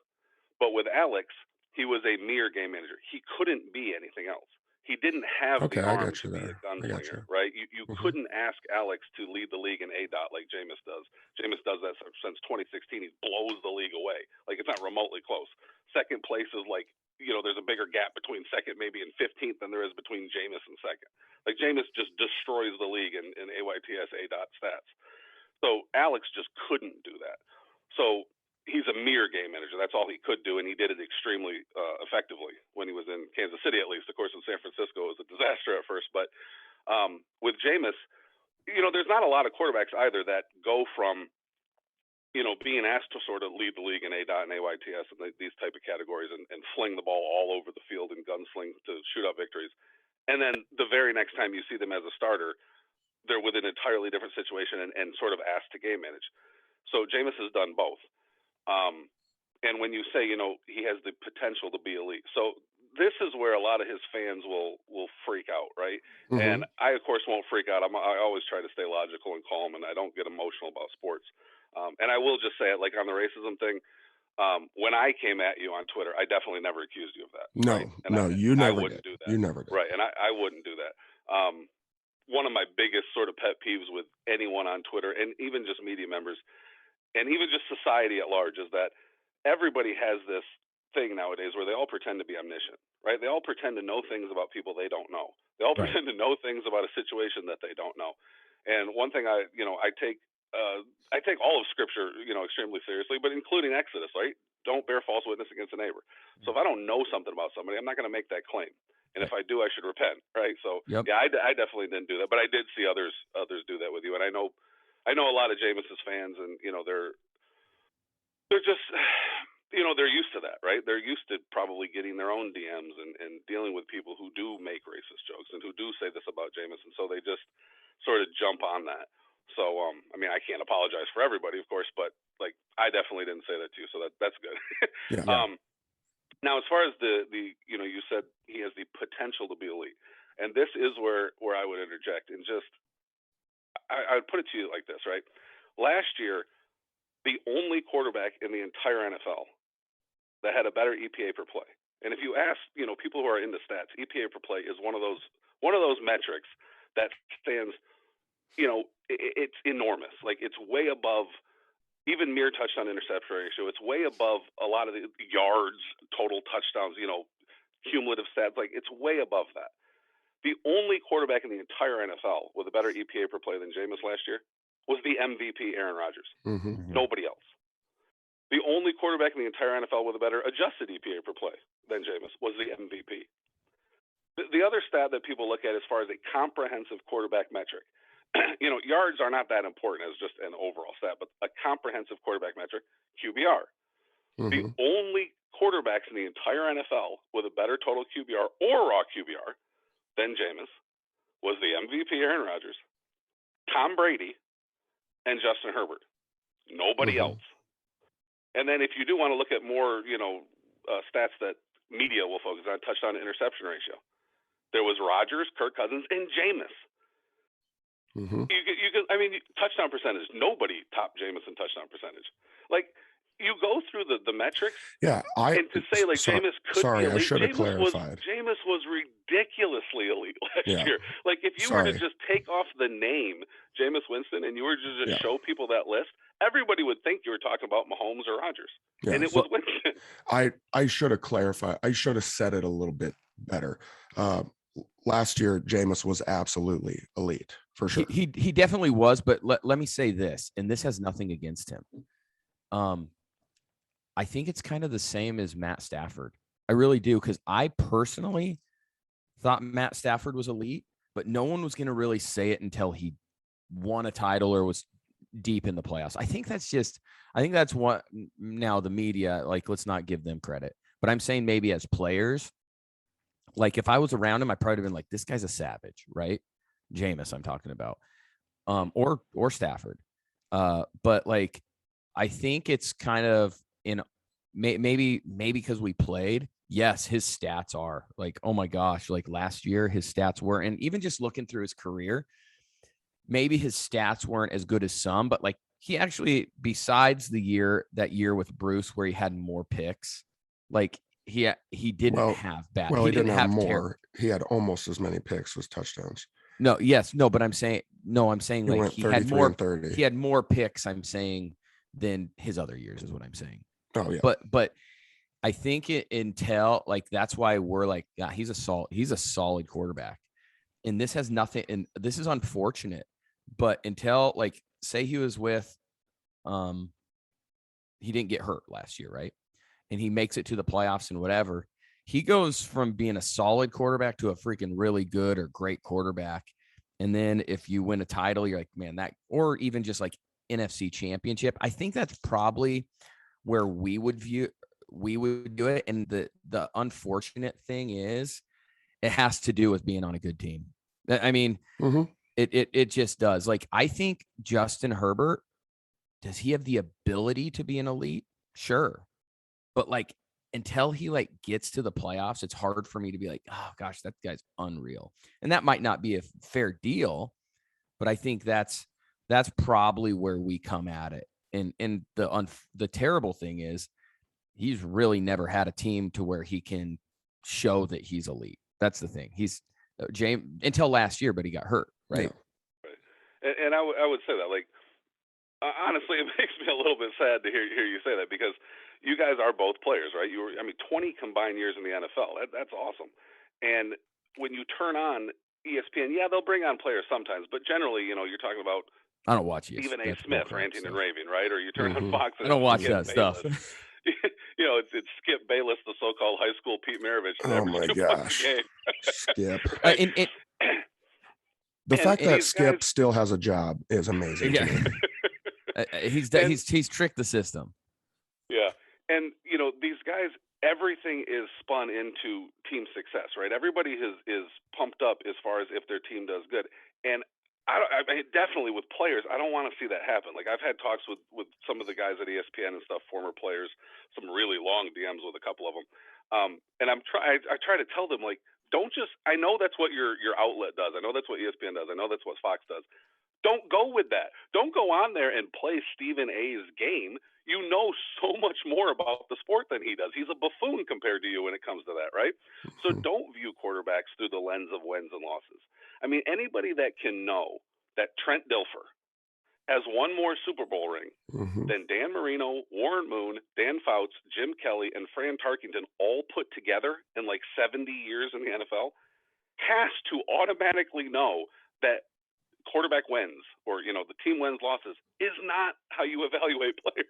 but with Alex, he was a mere game manager. He couldn't be anything else. He didn't have the arm to be a gunslinger, right? You couldn't ask Alex to lead the league in ADOT like Jameis does. Jameis does that since 2016. He blows the league away. Like, it's not remotely close. Second place is like there's a bigger gap between second maybe and 15th than there is between Jameis and second. Like Jameis just destroys the league in AYTS A.dot stats. So Alex just couldn't do that. So he's a mere game manager. That's all he could do, and he did it extremely effectively when he was in Kansas City, at least. Of course, in San Francisco, it was a disaster at first. But with Jameis, there's not a lot of quarterbacks either that go from being asked to sort of lead the league in A.dot and AYTS and these type of categories and fling the ball all over the field in gunsling to shootout victories. And then the very next time you see them as a starter, they're with an entirely different situation and sort of asked to game manage. So Jameis has done both. And when you say, he has the potential to be elite. So this is where a lot of his fans will freak out, right? Mm-hmm. And I, of course, won't freak out. I always try to stay logical and calm, and I don't get emotional about sports. And I will just say it, like on the racism thing, when I came at you on Twitter, I definitely never accused you of that. No, right? You never I wouldn't did. do that. You never did. Right, and I wouldn't do that. One of my biggest sort of pet peeves with anyone on Twitter, and even just media members, and even just society at large, is that everybody has this thing nowadays where they all pretend to be omniscient, right? They all pretend to know things about people they don't know. They all pretend to know things about a situation that they don't know. And one thing I take all of Scripture, extremely seriously, but including Exodus, right? Don't bear false witness against a neighbor. So if I don't know something about somebody, I'm not going to make that claim. And if I do, I should repent, right? So yeah, I definitely didn't do that, but I did see others do that with you, and I know a lot of Jameis's fans, and they're just they're used to that, right? They're used to probably getting their own DMs and dealing with people who do make racist jokes and who do say this about Jameis, and so they just sort of jump on that. So I can't apologize for everybody, of course, but like I definitely didn't say that to you, so that's good. Yeah. Now, as far as the you said he has the potential to be elite, and this is where I would interject and just I would put it to you like this, right? Last year, the only quarterback in the entire NFL that had a better EPA per play, and if you ask people who are into stats, EPA per play is one of those metrics that stands, it's enormous. Like it's way above even mere touchdown interception ratio. It's way above a lot of the yards, total touchdowns, cumulative stats. Like it's way above that. The only quarterback in the entire NFL with a better EPA per play than Jameis last year was the MVP Aaron Rodgers. Mm-hmm. Nobody else. The only quarterback in the entire NFL with a better adjusted EPA per play than Jameis was the MVP. The other stat that people look at as far as a comprehensive quarterback metric, yards are not that important as just an overall stat, but a comprehensive quarterback metric, QBR. Mm-hmm. The only quarterbacks in the entire NFL with a better total QBR or raw QBR than Jameis was the MVP Aaron Rodgers, Tom Brady, and Justin Herbert. Nobody else. And then if you do want to look at more, stats that media will focus on, touchdown to interception ratio, there was Rodgers, Kirk Cousins, and Jameis. Mm-hmm. Touchdown percentage. Nobody topped Jameis in touchdown percentage. Like you go through the metrics. Yeah, and to say like Jameis could be elite. I should have clarified. Jameis was ridiculously elite last year. Like if you were to just take off the name Jameis Winston and you were to just show people that list, everybody would think you were talking about Mahomes or Rodgers, and it was Winston. I should have clarified. I should have said it a little bit better. Last year, Jameis was absolutely elite for sure. He definitely was, but let me say this, and this has nothing against him. I think it's kind of the same as Matt Stafford. I really do, because I personally thought Matt Stafford was elite, but no one was going to really say it until he won a title or was deep in the playoffs. I think that's what now the media, like, let's not give them credit, but I'm saying maybe as players, like if I was around him, I probably would have been like, this guy's a savage, right? Jameis, I'm talking about, or Stafford. But like, I think it's kind of in maybe because we played. Yes, his stats are like, oh my gosh, like last year his stats were, and even just looking through his career, maybe his stats weren't as good as some, but like he actually, besides that year with Bruce where he had more picks, like he didn't have bad. Well, he didn't have more. He had almost as many picks as touchdowns. But I'm saying like he had more. He had more picks. I'm saying than his other years is what I'm saying. Oh yeah. But I think until like that's why we're like, yeah, he's a solid quarterback. And this has nothing, and this is unfortunate, but until like say he was with he didn't get hurt last year, right? And he makes it to the playoffs and whatever. He goes from being a solid quarterback to a freaking really good or great quarterback. And then if you win a title, you're like, man, that, or even just like NFC championship. I think that's probably where we would do it. And the unfortunate thing is it has to do with being on a good team. I mean, it just does. Like, I think Justin Herbert, does he have the ability to be an elite? Sure. But like, until he like gets to the playoffs, it's hard for me to be like, oh gosh, that guy's unreal. And that might not be a fair deal, but I think that's probably where we come at it. And the terrible thing is he's really never had a team to where he can show that he's elite. That's the thing. He's James until last year, but he got hurt, right? Yeah. Right. And I would say that, like, honestly, it makes me a little bit sad to hear you say that, because you guys are both players, right? 20 combined years in the NFL. That's awesome. And when you turn on ESPN, yeah, they'll bring on players sometimes, but generally, you're talking about I don't watch Stephen A. Smith ranting and raving, right? Or you turn on Fox. I don't watch that stuff. It's Skip Bayless, the so-called high school Pete Maravich. Oh my gosh, Skip! The fact that Skip still has a job is amazing. Yeah. He's tricked the system. Yeah, and these guys, everything is spun into team success, right? Everybody is pumped up as far as if their team does good, and I definitely with players, I don't want to see that happen. Like, I've had talks with some of the guys at ESPN and stuff, former players, some really long DMs with a couple of them, and I try to tell them, like, don't just. I know that's what your outlet does. I know that's what ESPN does. I know that's what Fox does. Don't go with that. Don't go on there and play Stephen A's game. You know so much more about the sport than he does. He's a buffoon compared to you when it comes to that, right? So don't view quarterbacks through the lens of wins and losses. I mean, anybody that can know that Trent Dilfer has one more Super Bowl ring than Dan Marino, Warren Moon, Dan Fouts, Jim Kelly, and Fran Tarkenton all put together in like 70 years in the NFL has to automatically know that quarterback wins, or the team wins losses, is not how you evaluate players.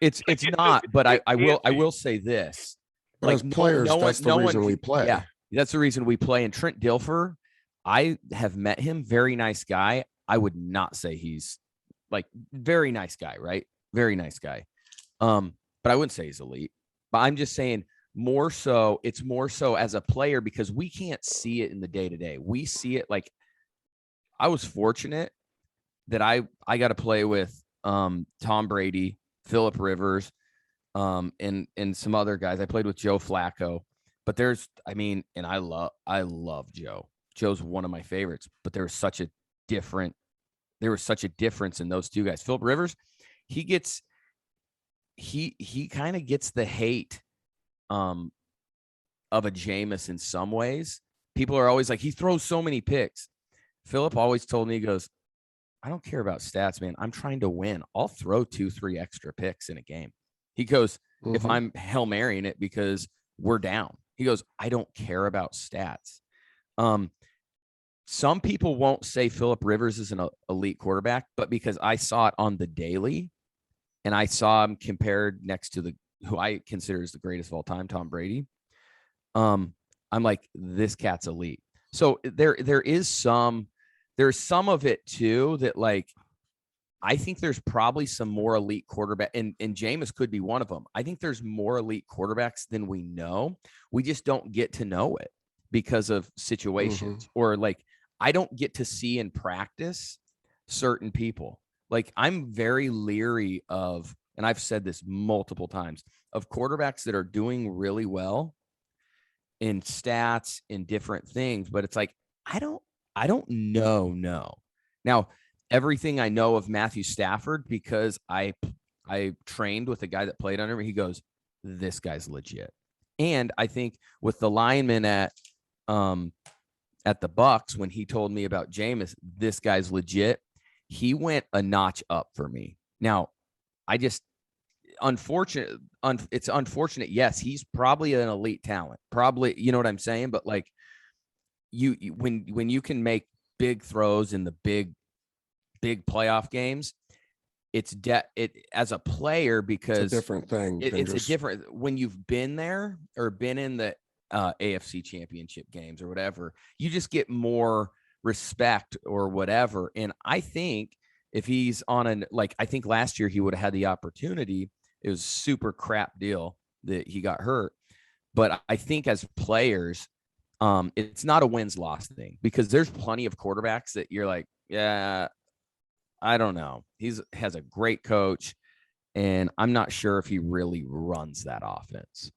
It's not, but I will say this. But like, as players, that's the reason we play. Yeah, that's the reason we play. And Trent Dilfer, I have met him, very nice guy. I would not say he's like very nice guy, right? Very nice guy. But I wouldn't say he's elite. But I'm just saying it's more so as a player, because we can't see it in the day-to-day. We see it like, I was fortunate that I got to play with Tom Brady, Phillip Rivers, and some other guys. I played with Joe Flacco, but and I love Joe. Joe's one of my favorites, but there was such a difference in those two guys. Phillip Rivers, he kind of gets the hate of a Jameis in some ways. People are always like, he throws so many picks. Phillip always told me, he goes, I don't care about stats, man. I'm trying to win. I'll throw 2-3 extra picks in a game. He goes, if I'm Hail Marying it because we're down, he goes, I don't care about stats. Some people won't say Phillip Rivers is an elite quarterback, but because I saw it on the daily and I saw him compared next to who I consider is the greatest of all time, Tom Brady. I'm like, this cat's elite. So there's some of it too that, like, I think there's probably some more elite quarterback, and Jameis could be one of them. I think there's more elite quarterbacks than we know. We just don't get to know it because of situations, or like, I don't get to see in practice certain people. Like, I'm very leery of, and I've said this multiple times, of quarterbacks that are doing really well in stats, in different things, but it's like, I don't know. Now, everything I know of Matthew Stafford, because I trained with a guy that played under me, he goes, this guy's legit. And I think with the lineman at the Bucks, when he told me about Jameis, this guy's legit, he went a notch up for me. Now, it's unfortunate. Yes, he's probably an elite talent. Probably, you know what I'm saying? But like when you can make big throws in the big playoff games, it as a player, because It's a different thing. it's a different when you've been there or been in the AFC championship games or whatever, you just get more respect or whatever. And I think if he's on I think last year he would have had the opportunity. It was a super crap deal that he got hurt. But I think as players, it's not a wins loss thing, because there's plenty of quarterbacks that you're like, yeah, I don't know. Has a great coach, and I'm not sure if he really runs that offense.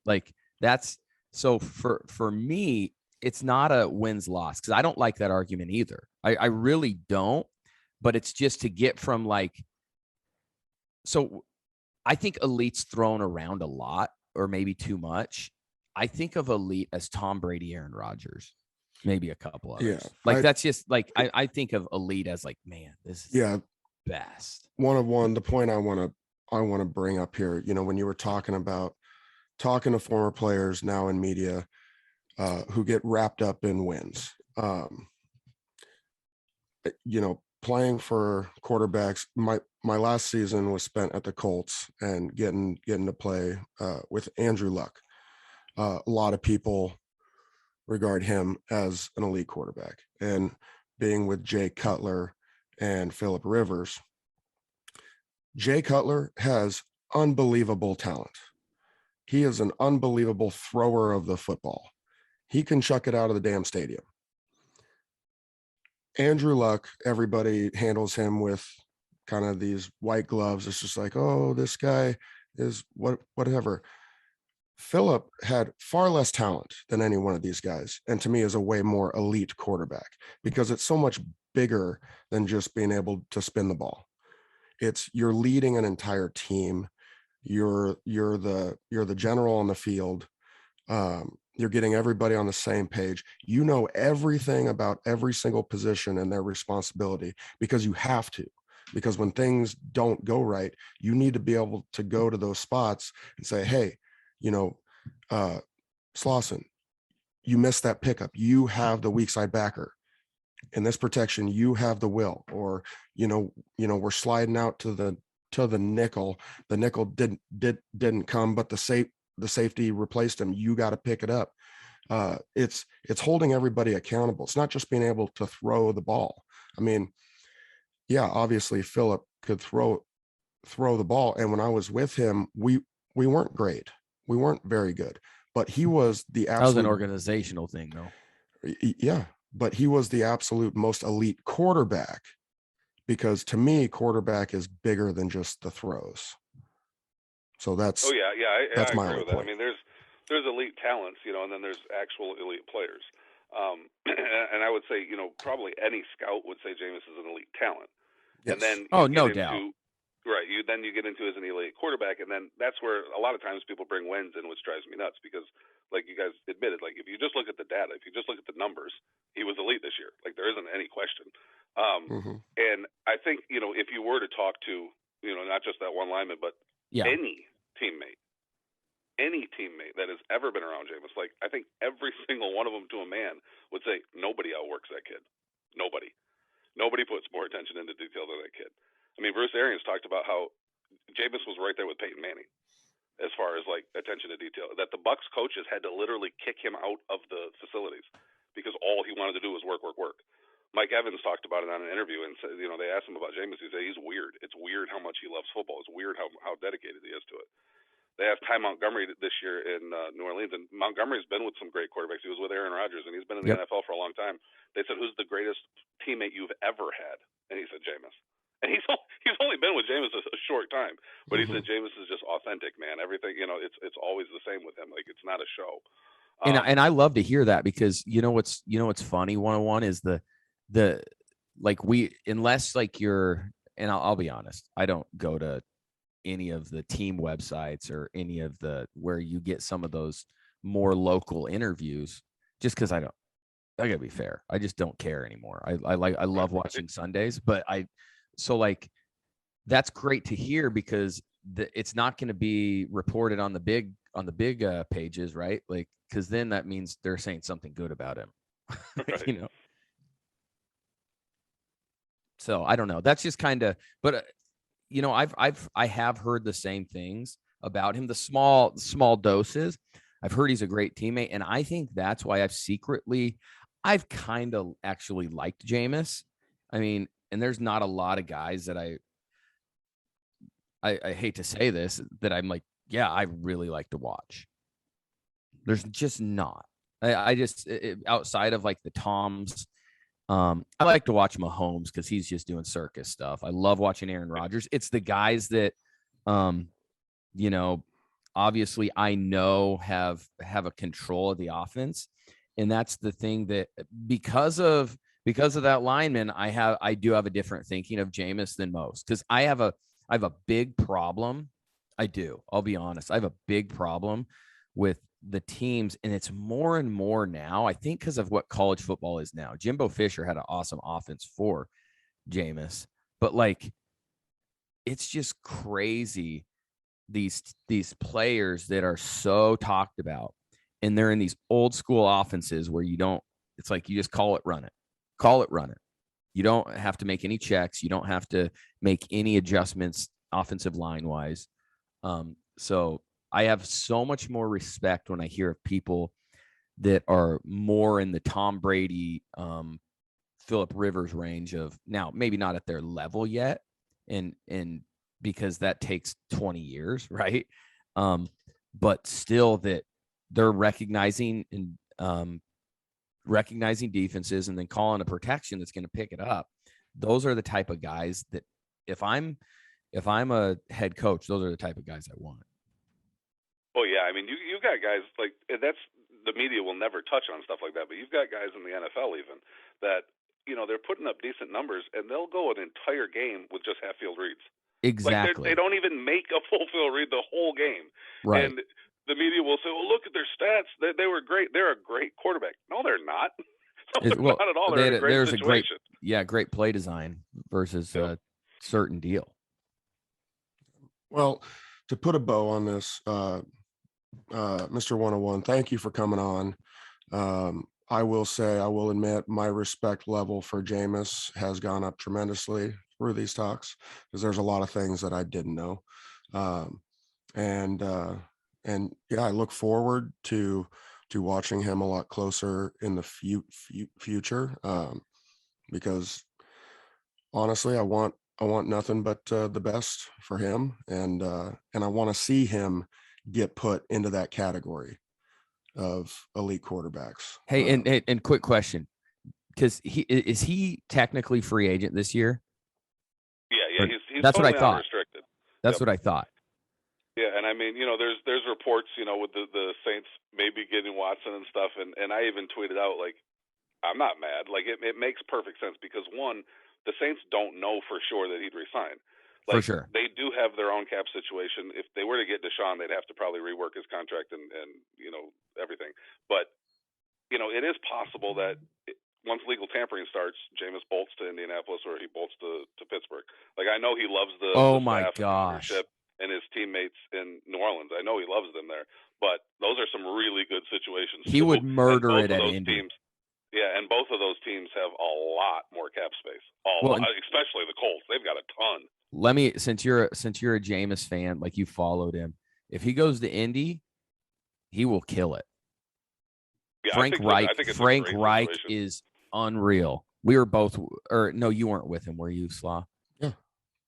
Like that's so for me, it's not a wins loss, because I don't like that argument either. I really don't. But it's just to get from so I think elite's thrown around a lot, or maybe too much. I think of elite as Tom Brady, Aaron Rodgers, maybe a couple others. Yeah, that's just like I think of elite as like, man, this is best. The point I want to bring up here, when you were talking to former players now in media who get wrapped up in wins, playing for quarterbacks. My last season was spent at the Colts and getting to play with Andrew Luck. A lot of people regard him as an elite quarterback, and being with Jay Cutler and Phillip Rivers. Jay Cutler has unbelievable talent. He is an unbelievable thrower of the football. He can chuck it out of the damn stadium. Andrew Luck, everybody handles him with kind of these white gloves. It's just like, oh, this guy is whatever. Phillip had far less talent than any one of these guys, and to me is a way more elite quarterback, because it's so much bigger than just being able to spin the ball. You're leading an entire team. You're the general on the field. You're getting everybody on the same page. You know everything about every single position and their responsibility, because you have to. Because when things don't go right, you need to be able to go to those spots and say, hey, Slauson, you missed that pickup. You have the weak side backer. In this protection, you have the will. Or, we're sliding out to the nickel. The nickel didn't come, but the safety replaced him. You got to pick it up. It's holding everybody accountable. It's not just being able to throw the ball. I mean, yeah, obviously Phillip could throw the ball. And when I was with him, we weren't great. We weren't very good, but he was the absolute. That was an organizational thing, though. Yeah, but he was the absolute most elite quarterback, because to me, quarterback is bigger than just the throws. So that's. Oh yeah, that's I my agree with point. that. I mean, there's elite talents, and then there's actual elite players. And I would say, probably any scout would say Jameis is an elite talent. Yes. And then no doubt. Right. You get into as an elite quarterback, and then that's where a lot of times people bring wins in, which drives me nuts, because, like you guys admitted, like if you just look at the data, if you just look at the numbers, he was elite this year. Like there isn't any question. And I think, if you were to talk to, not just that one lineman, but any teammate that has ever been around Jameis, like I think every single one of them to a man would say nobody outworks that kid. Nobody puts more attention into detail than that kid. I mean, Bruce Arians talked about how Jameis was right there with Peyton Manning as far as like attention to detail, that the Bucs coaches had to literally kick him out of the facilities because all he wanted to do was work. Mike Evans talked about it on an interview, and said, they asked him about Jameis. He said he's weird. It's weird how much he loves football. It's weird how dedicated he is to it. They have Ty Montgomery this year in New Orleans, and Montgomery's been with some great quarterbacks. He was with Aaron Rodgers, and he's been in the NFL for a long time. They said, "Who's the greatest teammate you've ever had?" And he said, "Jameis." And he's only been with Jameis a short time, but he said Jameis is just authentic, man. Everything, it's always the same with him. Like it's not a show. And I love to hear that, because what's funny, 101 is the like unless like you're, and I'll be honest, I don't go to any of the team websites or any of where you get some of those more local interviews, just because I gotta be fair, I just don't care anymore. I love watching Sundays, but so like that's great to hear, because it's not going to be reported on the big pages, right? Like, because then that means they're saying something good about him, Right. So I don't know. That's just kind of, but I have heard the same things about him. The small doses. I've heard he's a great teammate, and I think that's why I've kind of actually liked Jameis. I mean, and there's not a lot of guys that I hate to say this, that I'm like, yeah, I really like to watch. There's just not. I just outside of like the Toms. I like to watch Mahomes because he's just doing circus stuff. I love watching Aaron Rodgers. It's the guys that, obviously I know have a control of the offense, and that's the thing that because of that lineman, I do have a different thinking of Jameis than most, because I have a big problem. I do. I'll be honest. I have a big problem with the teams, and it's more and more now, I think, because of what college football is now. Jimbo Fisher had an awesome offense for Jameis, but like, it's just crazy, these players that are so talked about, and they're in these old school offenses where it's like you just call it, run it. You don't have to make any checks. You don't have to make any adjustments offensive line wise. So I have so much more respect when I hear of people that are more in the Tom Brady, Phillip Rivers range of, now maybe not at their level yet, and because that takes 20 years, right? But still, that they're recognizing defenses and then calling a protection that's going to pick it up. Those are the type of guys that if I'm a head coach, those are the type of guys I want. Oh yeah, I mean you've got guys like, that's, the media will never touch on stuff like that, but you've got guys in the NFL even that they're putting up decent numbers, and they'll go an entire game with just half field reads. Exactly. Like they don't even make a full field read the whole game, Right. And the media will say, "Well, look at their stats. They were great. They're a great quarterback." No, they're not. No, they're not at all. They're in a great situation. Great play design versus a certain deal. Well, to put a bow on this, Mr. 101, thank you for coming on. I will admit my respect level for Jameis has gone up tremendously through these talks, because there's a lot of things that I didn't know. And yeah, I look forward to watching him a lot closer in the future, because honestly, I want nothing but the best for him, and I want to see him get put into that category of elite quarterbacks. Hey, and quick question, because is he technically free agent this year? Yeah, he's that's totally what I thought. Unrestricted. That's what I thought. Yeah, and I mean, there's reports, with the Saints maybe getting Watson and stuff, and I even tweeted out, like, I'm not mad. Like, it makes perfect sense, because one, the Saints don't know for sure that he'd resign. Like, for sure. They do have their own cap situation. If they were to get Deshaun, they'd have to probably rework his contract and everything. But it is possible that once legal tampering starts, Jameis bolts to Indianapolis, or he bolts to Pittsburgh. Like, I know he loves the my staff and the leadership and his teammates in New Orleans. I know he loves them there, but those are some really good situations. He would murder it at those Indy. Teams, yeah, and both of those teams have a lot more cap space. Especially the Colts. They've got a ton. Since you're a Jameis fan, like, you followed him, if he goes to Indy, he will kill it. Yeah, Frank Reich is unreal. We were both, or no, you weren't with him, were you, Slaw? Yeah.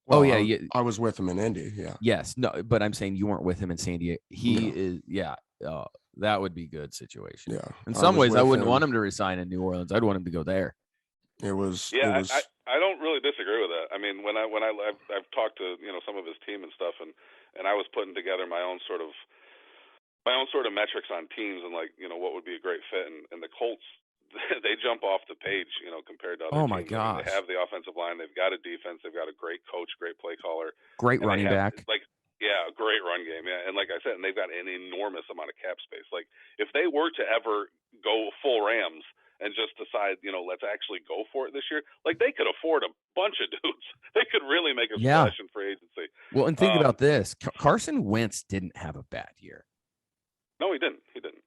Well, I was with him in Indy. Yeah. Yes. No, but I'm saying you weren't with him in San Diego. He is. Yeah. That would be good situation. Yeah. In some ways, I wouldn't want him to resign in New Orleans. I'd want him to go there. It was. Yeah, it was, I don't really disagree with that. I mean, I've talked to some of his team and stuff, and I was putting together my own sort of metrics on teams, and like what would be a great fit, and the Colts, they jump off the page compared to other teams. Oh my gosh. I mean, they have the offensive line, they've got a defense, they've got a great coach, great play caller, great running back. A great run game, yeah, and like I said, and they've got an enormous amount of cap space. Like, if they were to ever go full Rams and just decide, let's actually go for it this year, like, they could afford a bunch of dudes. They could really make a splash in free agency. Well, and think about this. Carson Wentz didn't have a bad year. No, he didn't. He didn't.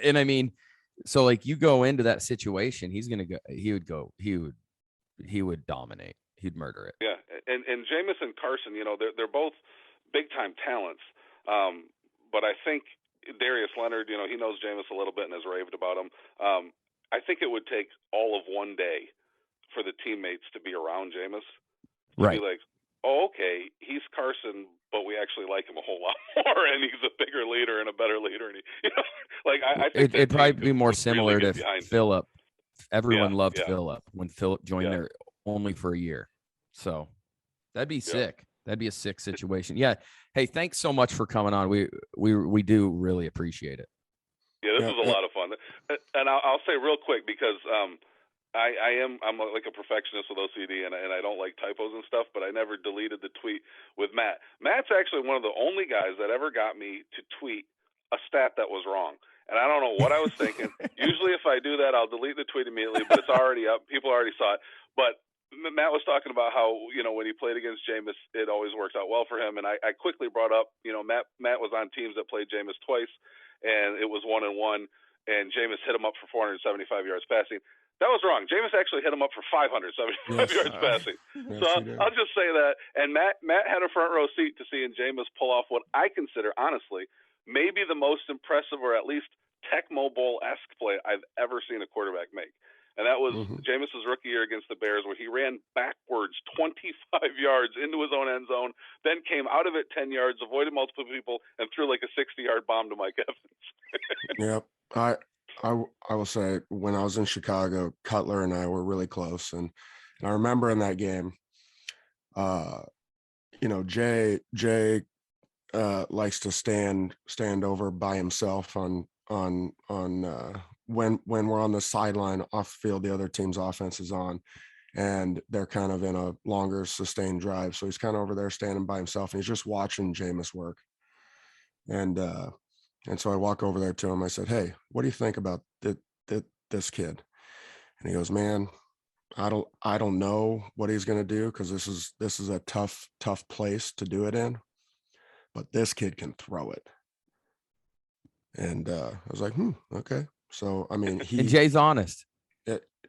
And I mean, so like you go into that situation, he would dominate. He'd murder it. Yeah. And Jameis and Carson, they're both big time talents. But I think Darius Leonard, he knows Jameis a little bit and has raved about him. I think it would take all of one day for the teammates to be around Jameis to Right. be like, oh, okay, he's Carson, but we actually like him a whole lot more, and he's a bigger leader and a better leader. And I think It'd probably be more similar really to Phillip. Everyone loved yeah. Phillip when Phillip joined there only for a year. So that'd be sick. That'd be a sick situation. Yeah. Hey, thanks so much for coming on. We do really appreciate it. Yeah, this is a lot of fun. And I'll say real quick, because I'm like a perfectionist with OCD, and I don't like typos and stuff, but I never deleted the tweet with Matt. Matt's actually one of the only guys that ever got me to tweet a stat that was wrong. And I don't know what I was thinking. Usually if I do that, I'll delete the tweet immediately, but it's already up. People already saw it. But Matt was talking about how, when he played against Jameis, it always worked out well for him. And I quickly brought up, Matt was on teams that played Jameis twice, and it was 1-1, and Jameis hit him up for 475 yards passing. That was wrong. Jameis actually hit him up for 575 yards passing. Yes, So I'll just say that. And Matt had a front row seat to seeing Jameis pull off what I consider, honestly, maybe the most impressive, or at least Tecmo Bowl-esque play I've ever seen a quarterback make. And that was Jameis's rookie year against the Bears, where he ran backwards 25 yards into his own end zone, then came out of it 10 yards, avoided multiple people, and threw like a 60-yard bomb to Mike Evans. Yep. I will say, when I was in Chicago, Cutler and I were really close, and I remember in that game, Jay likes to stand over by himself on when we're on the sideline off the field, the other team's offense is on, and they're kind of in a longer sustained drive. So he's kind of over there standing by himself, and he's just watching Jameis work. And so I walk over there to him. I said, "Hey, what do you think about this kid?" And he goes, "Man, I don't know what he's going to do, because this is a tough place to do it in, but this kid can throw it." And I was like, okay. So, I mean, and Jay's honest.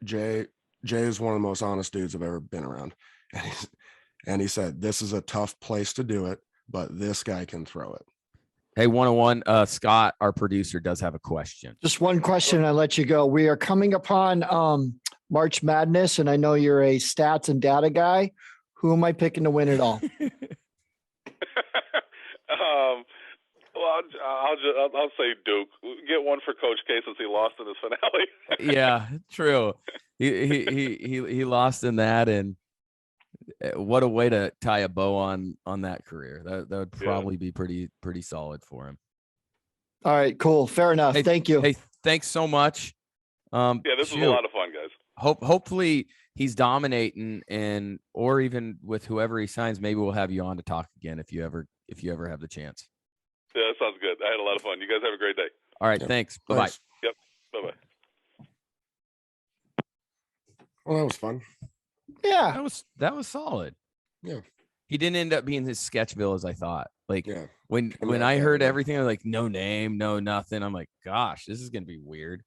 Jay is one of the most honest dudes I've ever been around. And he said, this is a tough place to do it, but this guy can throw it. Hey, 101, Scott, our producer, does have a question. Just one question, I'll let you go. We are coming upon March Madness, and I know you're a stats and data guy. Who am I picking to win it all? Well, I'll say Duke. Get one for Coach K since he lost in his finale. Yeah, true. He lost in that, and what a way to tie a bow on that career. That would probably be pretty solid for him. All right, cool. Fair enough. Hey, thank you. Hey, thanks so much. This was a lot of fun, guys. Hopefully he's dominating, or even with whoever he signs, maybe we'll have you on to talk again if you ever have the chance. Yeah, that sounds good. I had a lot of fun. You guys have a great day. All right, thanks. Bye-bye. Yep, bye-bye. Well, that was fun. Yeah. That was solid. Yeah. He didn't end up being as Sketchville as I thought. Like when mean, I heard everything, I was like, no name, no nothing. I'm like, gosh, this is gonna be weird.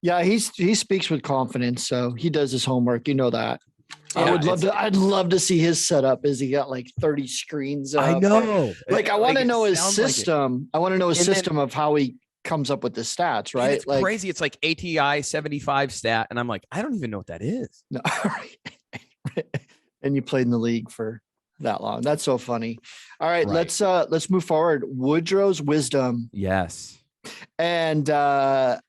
Yeah, he speaks with confidence, so he does his homework. You know that. Yeah, I'd love to see his setup. Is he got like 30 screens up? I know. Like, I want to know his sounds like it. system. I want to know his system of how he comes up with the stats, right? It's crazy. It's like ATI 75 stat. And I'm like, I don't even know what that is. No. And you played in the league for that long. That's so funny. All right. Let's move forward. Woodrow's wisdom. Yes. And I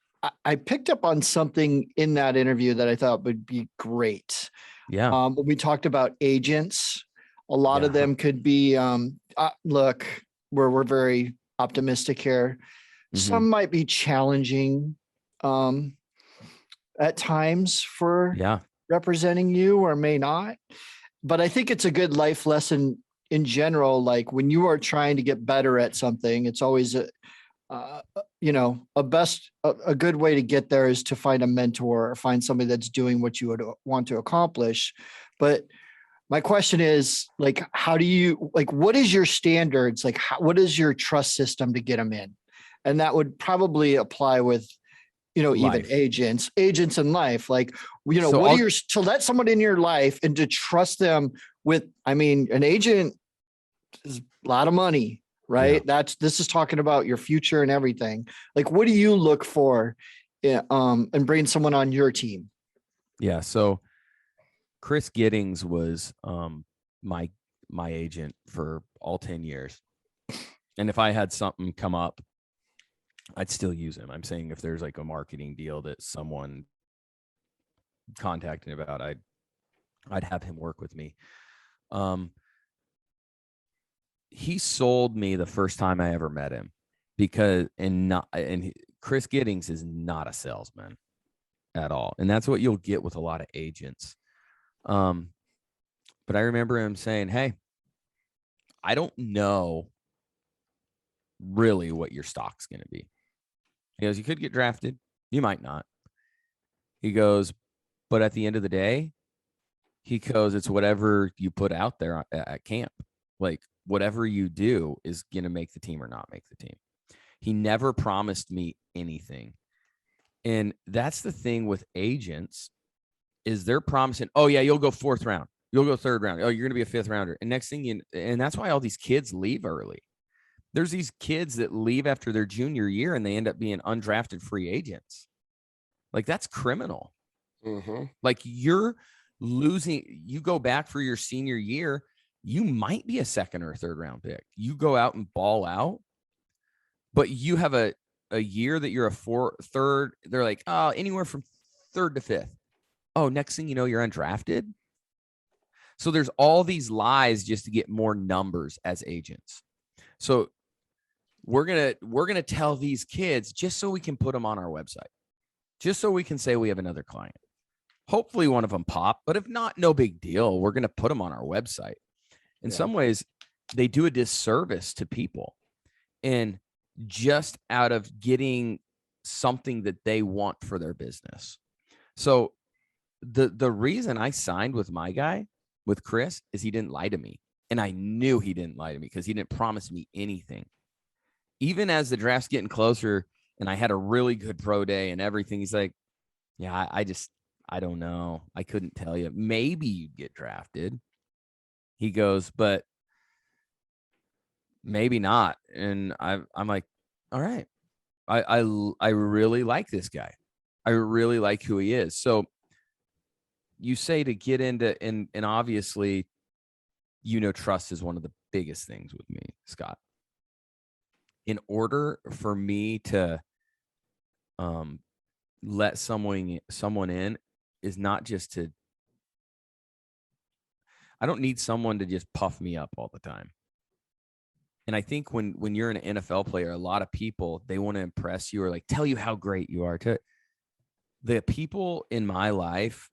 picked up on something in that interview that I thought would be great. Yeah. When we talked about agents, a lot of them could be, look, we're very optimistic here. Mm-hmm. Some might be challenging at times for representing you, or may not. But I think it's a good life lesson in general. Like, when you are trying to get better at something, it's always a good way to get there is to find a mentor or find somebody that's doing what you would want to accomplish. But My question is like, how do you, like, what is your standards? Like, what is your trust system to get them in? And that would probably apply with, even agents in life. Like, So what are your, to let someone in your life and to trust them with, an agent is a lot of money, right? Yeah. This is talking about your future and everything. Like, what do you look for and bring someone on your team? Yeah. So Chris Giddings was my agent for all 10 years. And if I had something come up, I'd still use him. I'm saying if there's like a marketing deal that someone contacted about, I'd have him work with me. He sold me the first time I ever met him Chris Giddings is not a salesman at all. And that's what you'll get with a lot of agents. But I remember him saying, "Hey, I don't know really what your stock's going to be." He goes, "You could get drafted. You might not." He goes, "But at the end of the day," he goes, "it's whatever you put out there at camp. Like whatever you do is going to make the team or not make the team." He never promised me anything. And that's the thing with agents is they're promising, "Oh yeah, you'll go 4th round. You'll go 3rd round. Oh, you're going to be a 5th rounder." And next thing and that's why all these kids leave early. There's these kids that leave after their junior year and they end up being undrafted free agents. Like that's criminal. Mm-hmm. Like you're losing, you go back for your senior year, you might be a 2nd or 3rd round pick. You go out and ball out, but you have a year that you're a 3rd. They're like, "Oh, anywhere from 3rd to 5th. Oh, next thing you know, you're undrafted." So there's all these lies just to get more numbers as agents. So we're gonna tell these kids just so we can put them on our website, just so we can say we have another client. Hopefully one of them pop, but if not, no big deal. We're gonna put them on our website. In some ways, they do a disservice to people, and just out of getting something that they want for their business. So the reason I signed with my guy, with Chris, is he didn't lie to me. And I knew he didn't lie to me because he didn't promise me anything. Even as the draft's getting closer and I had a really good pro day and everything, he's like, "Yeah, I don't know. I couldn't tell you. Maybe you'd get drafted." He goes, "But maybe not." And I'm like, "All right. I really like this guy. I really like who he is." So you say to get into, and obviously, trust is one of the biggest things with me, Scott. In order for me to let someone in is not just to, I don't need someone to just puff me up all the time. And I think when you're an NFL player, a lot of people, they want to impress you or like tell you how great you are. The people in my life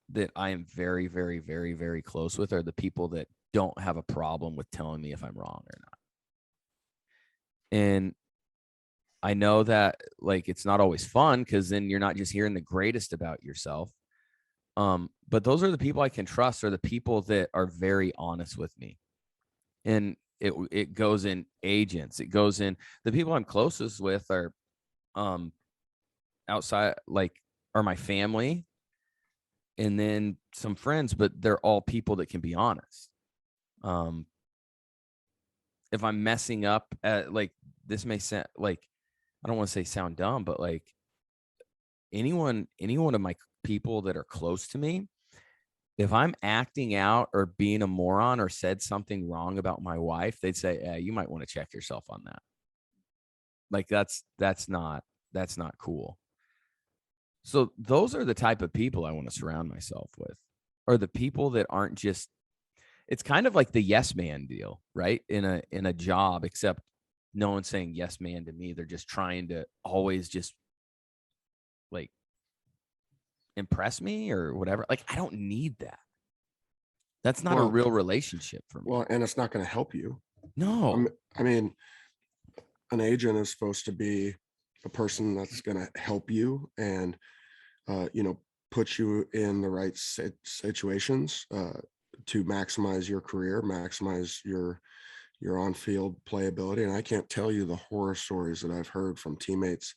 that I am very, very, very, very close with are the people that don't have a problem with telling me if I'm wrong or not. And I know that like it's not always fun because then you're not just hearing the greatest about yourself. But those are the people I can trust, are the people that are very honest with me. And it goes in agents. It goes in the people I'm closest with are outside, like are my family and then some friends, but they're all people that can be honest. If I'm messing up like this may sound like, I don't want to say sound dumb, but like any one of my people that are close to me, if I'm acting out or being a moron or said something wrong about my wife, they'd say, "You might want to check yourself on that." Like that's not cool. So those are the type of people I want to surround myself with, or the people that aren't just, it's kind of like the yes man deal, right? In a job, except no one's saying yes man to me. They're just trying to always just like impress me or whatever. Like I don't need that. That's not a real relationship for me. Well, and it's not going to help you. No. I mean, an agent is supposed to be a person that's going to help you and, put you in the right situations to maximize your career, maximize your on-field playability. And I can't tell you the horror stories that I've heard from teammates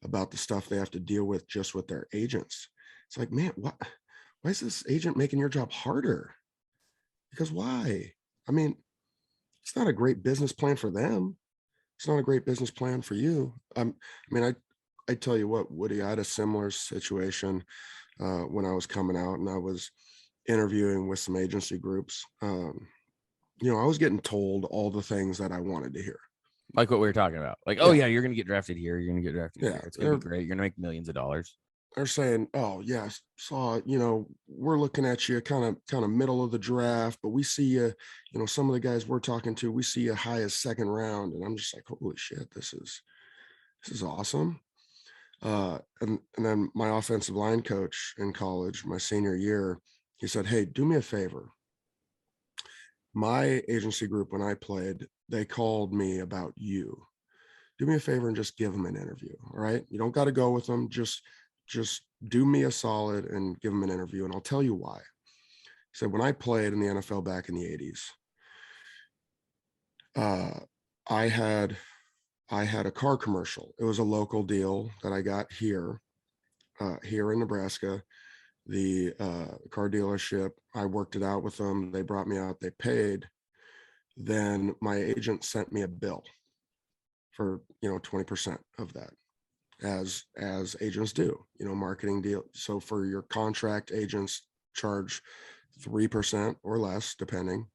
about the stuff they have to deal with just with their agents. It's like, man, why is this agent making your job harder? Because why? I mean, it's not a great business plan for them. It's not a great business plan for you. I tell you what, Woody, I had a similar situation when I was coming out and I was interviewing with some agency groups. I was getting told all the things that I wanted to hear. Like what we were talking about. Like, oh yeah, you're going to get drafted here. You're going to get drafted here. It's going to be great. You're going to make millions of dollars. They're saying, oh yes, we're looking at you kind of middle of the draft, but we see you, some of the guys we're talking to, we see you high as second round. And I'm just like, holy shit, this is awesome. And then my offensive line coach in college, my senior year, he said, hey, do me a favor. My agency group, when I played, they called me about you. Do me a favor and just give them an interview. All right. You don't got to go with them. Just do me a solid and give them an interview. And I'll tell you why. He said, when I played in the NFL back in the 80s, I had a car commercial. It was a local deal that I got here in Nebraska. The car dealership, I worked it out with them. They brought me out, they paid. Then my agent sent me a bill for 20% of that, as agents do, marketing deal. So for your contract, agents charge 3% or less, depending.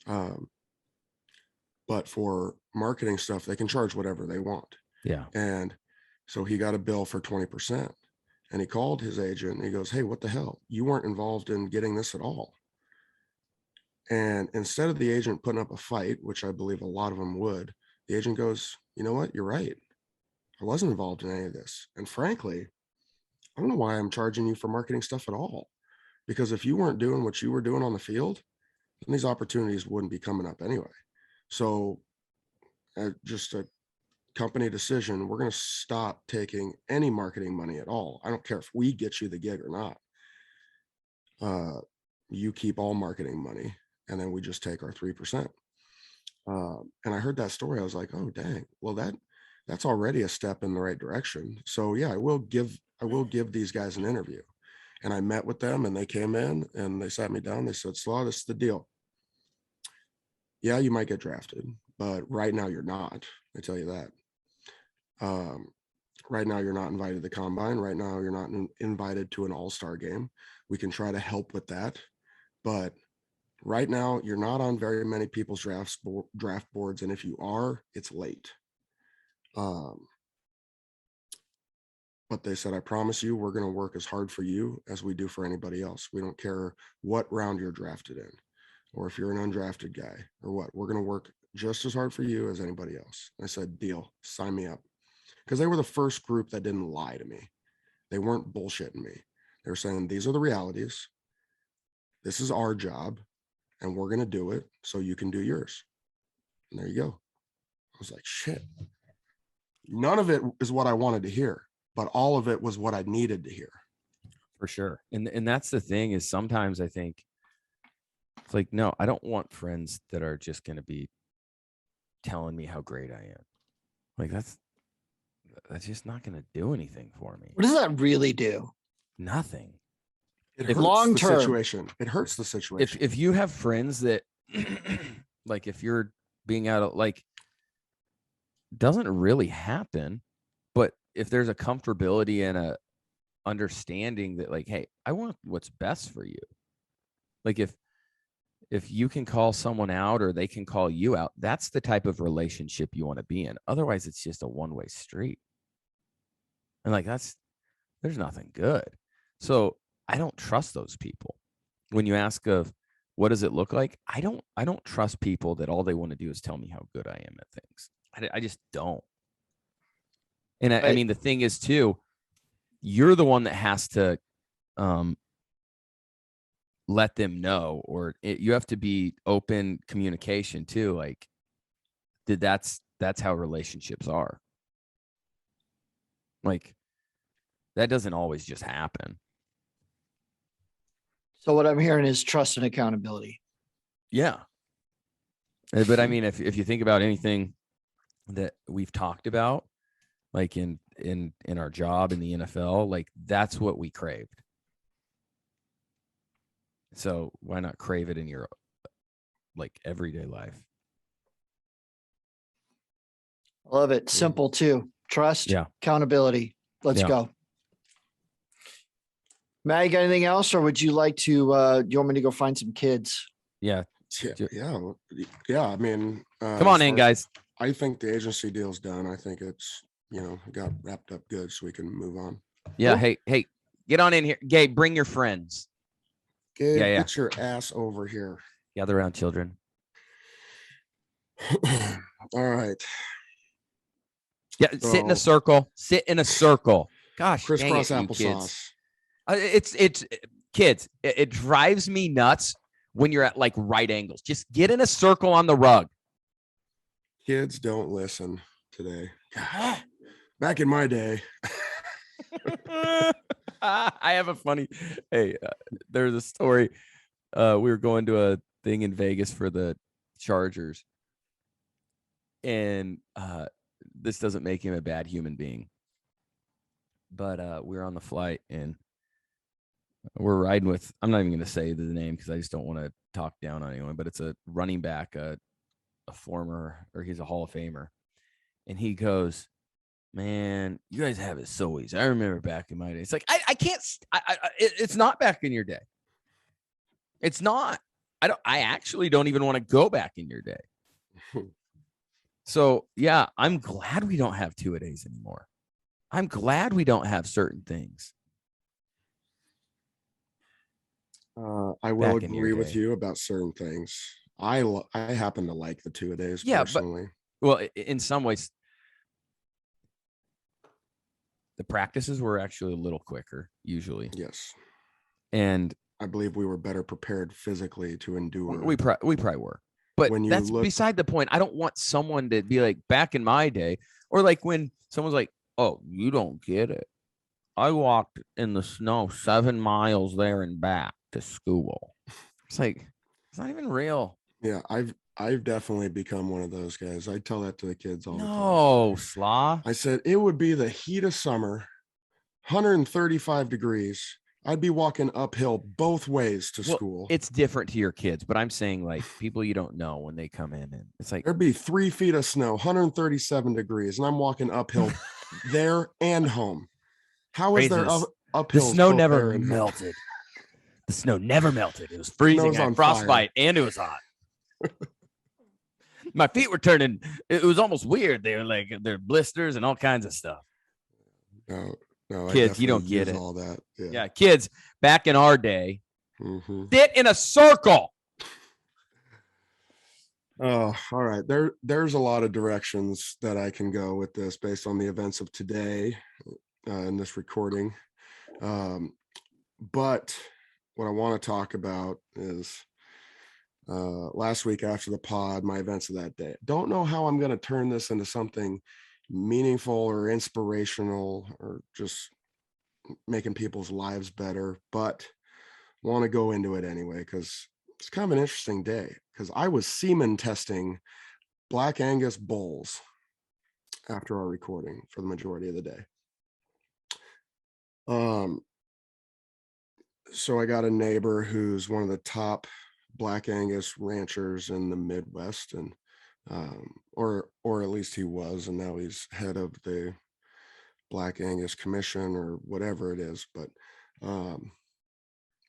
But for marketing stuff, they can charge whatever they want. Yeah. And so he got a bill for 20%. And he called his agent and he goes, hey, what the hell? You weren't involved in getting this at all. And instead of the agent putting up a fight, which I believe a lot of them would, the agent goes, you know what? You're right. I wasn't involved in any of this. And frankly, I don't know why I'm charging you for marketing stuff at all. Because if you weren't doing what you were doing on the field, then these opportunities wouldn't be coming up anyway. So just a company decision, we're going to stop taking any marketing money at all. I don't care if we get you the gig or not. You keep all marketing money, and then we just take our 3%. And I heard that story. I was like, oh, dang. Well, that's already a step in the right direction. So yeah, I will give these guys an interview. And I met with them and they came in and they sat me down. They said, Slaw, this is the deal. Yeah, you might get drafted, but right now you're not. I tell you that. Right now you're not invited to the combine. Right now you're not invited to an all-star game. We can try to help with that. But right now you're not on very many people's draft boards. And if you are, it's late. But they said, I promise you, we're going to work as hard for you as we do for anybody else. We don't care what round you're drafted in, or if you're an undrafted guy or what. We're going to work just as hard for you as anybody else. I said, deal, sign me up. Because they were the first group that didn't lie to me. They weren't bullshitting me. They were saying, these are the realities. This is our job, and we're going to do it so you can do yours. And there you go. I was like, shit. None of it is what I wanted to hear, but all of it was what I needed to hear. For sure. And that's the thing, is sometimes I think it's like, no, I don't want friends that are just going to be telling me how great I am. Like that's just not going to do anything for me. What does that really do? Nothing. It hurts long term. The situation. It hurts the situation. If you have friends that like, if you're being out of, like, doesn't really happen, but if there's a comfortability and a understanding that, like, hey, I want what's best for you. Like if you can call someone out or they can call you out, that's the type of relationship you want to be in. Otherwise, it's just a one-way street. And like, there's nothing good. So I don't trust those people. When you ask of what does it look like? I don't trust people that all they want to do is tell me how good I am at things. I just don't. And I mean, the thing is too, you're the one that has to let them know, or you have to be open communication too. Like that's how relationships are. Like that doesn't always just happen. So what I'm hearing is trust and accountability. Yeah. But I mean, if you think about anything that we've talked about, like in our job in the NFL, like that's what we craved. So why not crave it in your like everyday life? Love it. Simple too. Trust, accountability. Let's go. Matt, you got anything else, or would you like to, do you want me to go find some kids? Yeah. I mean, come on in, guys. I think the agency deal's done. I think it's, got wrapped up good, so we can move on. Yeah. Cool. Hey, get on in here. Gabe, bring your friends. Gabe, get your ass over here. Gather around, children. All right. Yeah, sit in a circle. Sit in a circle. Gosh, crisscross applesauce. It's kids. It drives me nuts when you're at like right angles. Just get in a circle on the rug. Kids don't listen today. Back in my day. I have a funny. Hey, there's a story. We were going to a thing in Vegas for the Chargers, and this doesn't make him a bad human being. But we're on the flight and we're riding with, I'm not even going to say the name because I just don't want to talk down on anyone, but it's a running back, a former, or he's a Hall of Famer. And he goes, man, you guys have it so easy. I remember back in my day. It's like, I can't, it's not back in your day. It's not. I actually don't even want to go back in your day. So yeah, I'm glad we don't have two-a-days anymore. I'm glad we don't have certain things. I will agree with you about certain things. I happen to like the two-a-days personally. Well, in some ways, the practices were actually a little quicker usually. Yes. And I believe we were better prepared physically to endure. We probably were. But that's beside the point. I don't want someone to be like back in my day, or like when someone's like, oh, you don't get it. I walked in the snow 7 miles there and back to school. It's like, it's not even real. Yeah, I've definitely become one of those guys. I tell that to the kids all the time. No, Slaw. I said it would be the heat of summer, 135 degrees. I'd be walking uphill both ways to school. It's different to your kids, but I'm saying like people you don't know when they come in, and it's like there'd be 3 feet of snow, 137 degrees, and I'm walking uphill there and home. How is there uphill? The snow never melted. The snow never melted. It was freezing. I had frostbite, and it was hot. My feet were turning. It was almost weird. They were like they're blisters and all kinds of stuff. No, kids, you don't get it. All that. Yeah, kids back in our day, sit in a circle. Oh, all right. There's a lot of directions that I can go with this based on the events of today in this recording. But what I want to talk about is last week after the pod, my events of that day. Don't know how I'm going to turn this into something meaningful or inspirational or just making people's lives better, but want to go into it anyway because it's kind of an interesting day because I was semen testing Black Angus bulls after our recording for the majority of the day. So I got a neighbor who's one of the top Black Angus ranchers in the Midwest, and or at least he was, and now he's head of the Black Angus Commission or whatever it is, but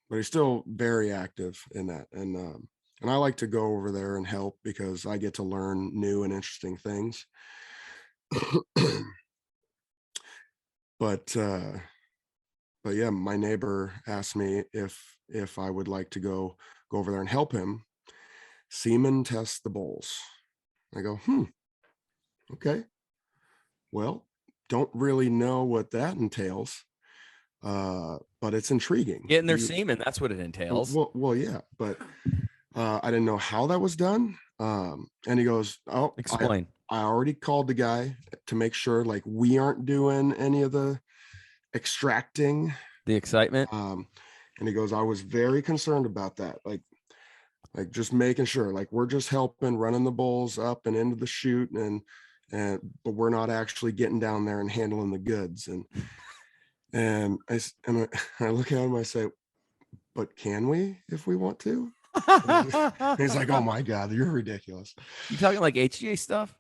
he's still very active in that, and I like to go over there and help because I get to learn new and interesting things. But yeah, my neighbor asked me if I would like to go over there and help him semen test the bulls. I go, okay. Well, don't really know what that entails, but it's intriguing. Getting their semen, that's what it entails. Well, yeah, but I didn't know how that was done. And he goes, oh, explain. I already called the guy to make sure like we aren't doing any of the extracting. The excitement. And he goes, I was very concerned about that. Like just making sure, like, we're just helping running the bulls up and into the chute, but we're not actually getting down there and handling the goods. And I look at him, I say, but can we, if we want to? He's like, oh my God, you're ridiculous. You talking like HGA stuff?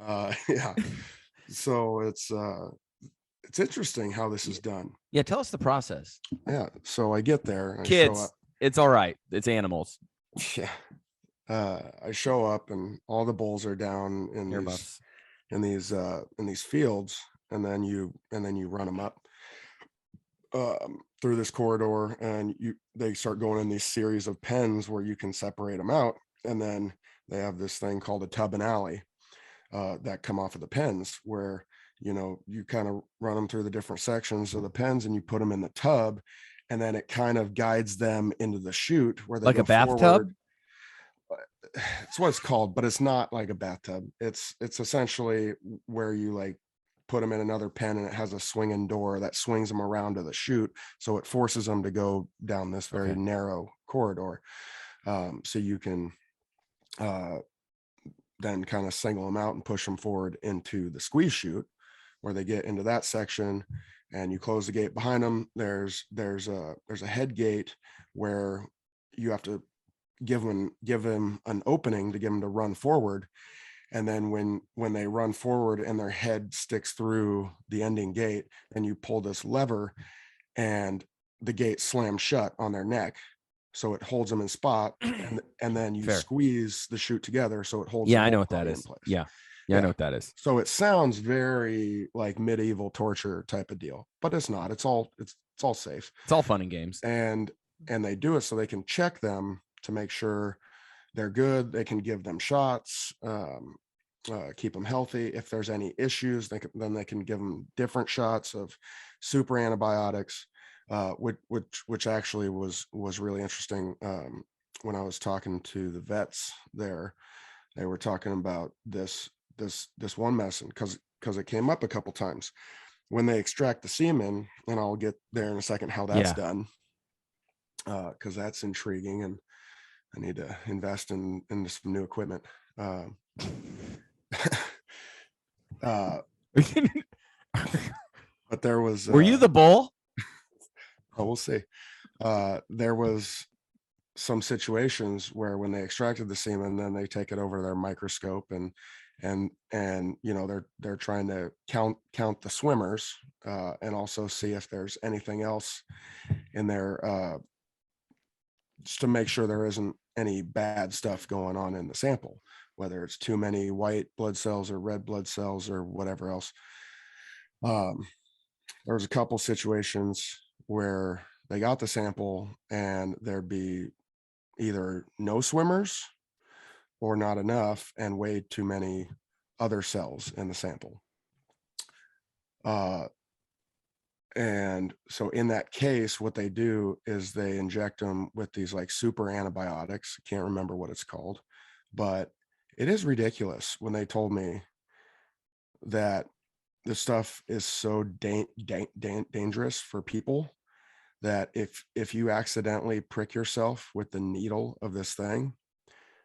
Yeah. So it's interesting how this is done. Yeah, tell us the process. Yeah. So I get there. And Kids, I show up. it's all right. It's animals. Yeah. I show up and all the bulls are down in these fields, and then you run them up through this corridor, and they start going in these series of pens where you can separate them out, and then they have this thing called a tub and alley that come off of the pens, where you kind of run them through the different sections of the pens, and you put them in the tub, and then it kind of guides them into the chute where they like go a bathtub forward. It's what it's called, but it's not like a bathtub. It's essentially where you like put them in another pen, and it has a swinging door that swings them around to the chute, so it forces them to go down this very narrow corridor. So you can then kind of single them out and push them forward into the squeeze chute, where they get into that section, and you close the gate behind them. There's a head gate where you have to give them an opening to get them to run forward. And then when they run forward and their head sticks through the ending gate, and you pull this lever, and the gate slams shut on their neck, so it holds them in spot, and then you squeeze the chute together, so it holds. I know what that is. Yeah, I know what that is. So it sounds very like medieval torture type of deal, but it's not. It's all safe. It's all fun and games. And they do it so they can check them to make sure they're good. They can give them shots, keep them healthy. If there's any issues, then they can give them different shots of super antibiotics, which actually was really interesting. When I was talking to the vets there, they were talking about this one medicine because it came up a couple times when they extract the semen, and I'll get there in a second how that's done, because that's intriguing, and I need to invest in some new equipment. But there was. Were you the bull? Oh, we'll see. There was some situations where when they extracted the semen, then they take it over to their microscope, and they're trying to count the swimmers, and also see if there's anything else in there, just to make sure there isn't any bad stuff going on in the sample, whether it's too many white blood cells or red blood cells or whatever else. There was a couple situations where they got the sample and there'd be either no swimmers or not enough and way too many other cells in the sample. And so in that case, what they do is they inject them with these like super antibiotics. I can't remember what it's called, but it is ridiculous when they told me that this stuff is so dangerous for people that if you accidentally prick yourself with the needle of this thing,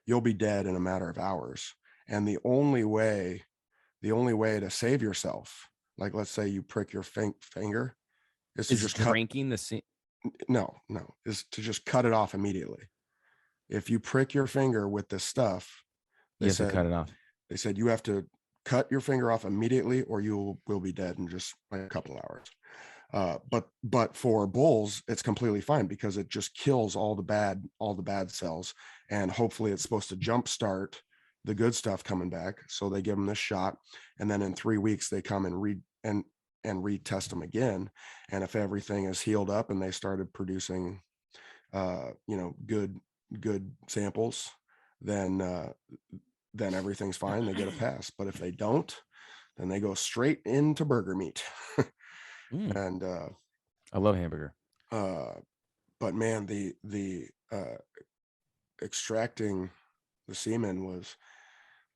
you'll be dead in a matter of hours. And the only way to save yourself, like let's say you prick your finger, is to just drinking the semen. No, is to just cut it off immediately. If you prick your finger with this stuff, you have to cut it off. They said you have to cut your finger off immediately, or you will be dead in just like a couple of hours. But for bulls, it's completely fine because it just kills all the bad cells, and hopefully it's supposed to jumpstart the good stuff coming back. So they give them this shot, and then in 3 weeks they come and retest them again. And if everything is healed up and they started producing, good samples, then everything's fine. They get a pass. But if they don't, then they go straight into burger meat. And I love hamburger. But man, the extracting the semen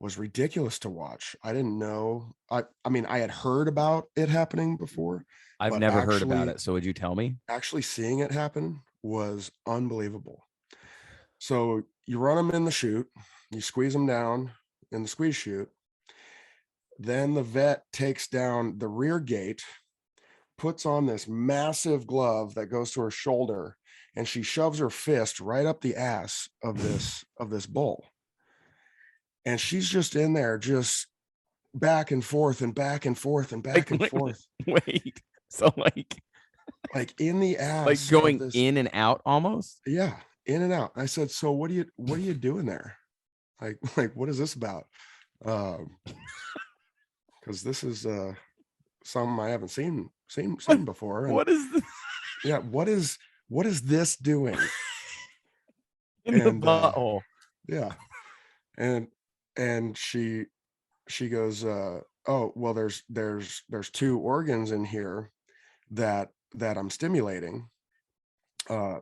was ridiculous to watch. I didn't know. I mean, I had heard about it happening before. I've never heard about it. So would you tell me? Actually seeing it happen was unbelievable. So you run them in the chute, you squeeze them down in the squeeze chute. Then the vet takes down the rear gate, puts on this massive glove that goes to her shoulder, and she shoves her fist right up the ass of this bull. And she's just in there, just back and forth and back and forth and back and forth. Wait, so like in the ass, like going in and out almost? Yeah, in and out. I said, so what are you doing there? Like what is this about? Because this is something I haven't seen before. And what is this? Yeah, what is this doing? In the butthole. Yeah. And she goes, oh, well, there's two organs in here that I'm stimulating,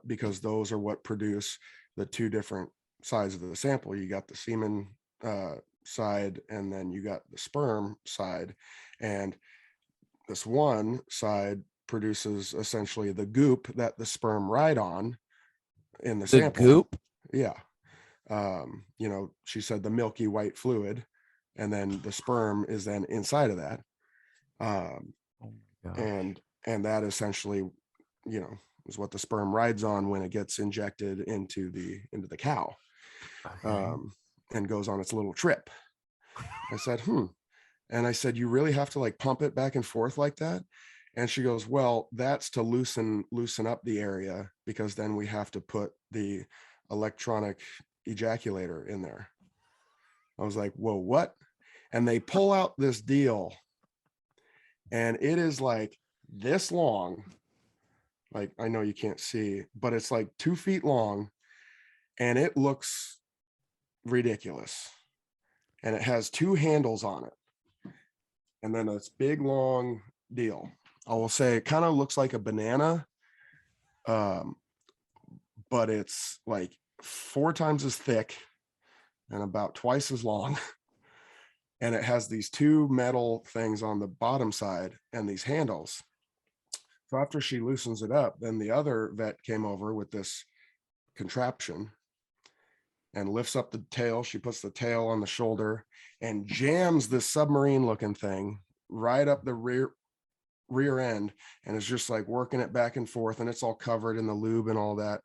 because those are what produce the two different sides of the sample. You got the semen side, and then you got the sperm side, and this one side produces essentially the goop that the sperm ride on in the sample. Goop? Yeah. She said the milky white fluid, and then the sperm is then inside of that. And that essentially, is what the sperm rides on when it gets injected into the cow, and goes on its little trip. I said, and I said, you really have to like pump it back and forth like that? And she goes, well, that's to loosen up the area, because then we have to put the electronic ejaculator in there. I was like, whoa, what? And they pull out this deal, and it is like this long. Like, I know you can't see, but it's like 2 feet long, and it looks ridiculous. And it has 2 handles on it, and then this big long deal. I will say it kind of looks like a banana, but it's like 4 times as thick and about twice as long. And it has these 2 metal things on the bottom side and these handles. So after she loosens it up, then the other vet came over with this contraption and lifts up the tail. She puts the tail on the shoulder and jams this submarine looking thing right up the rear end, and is just like working it back and forth, and it's all covered in the lube and all that.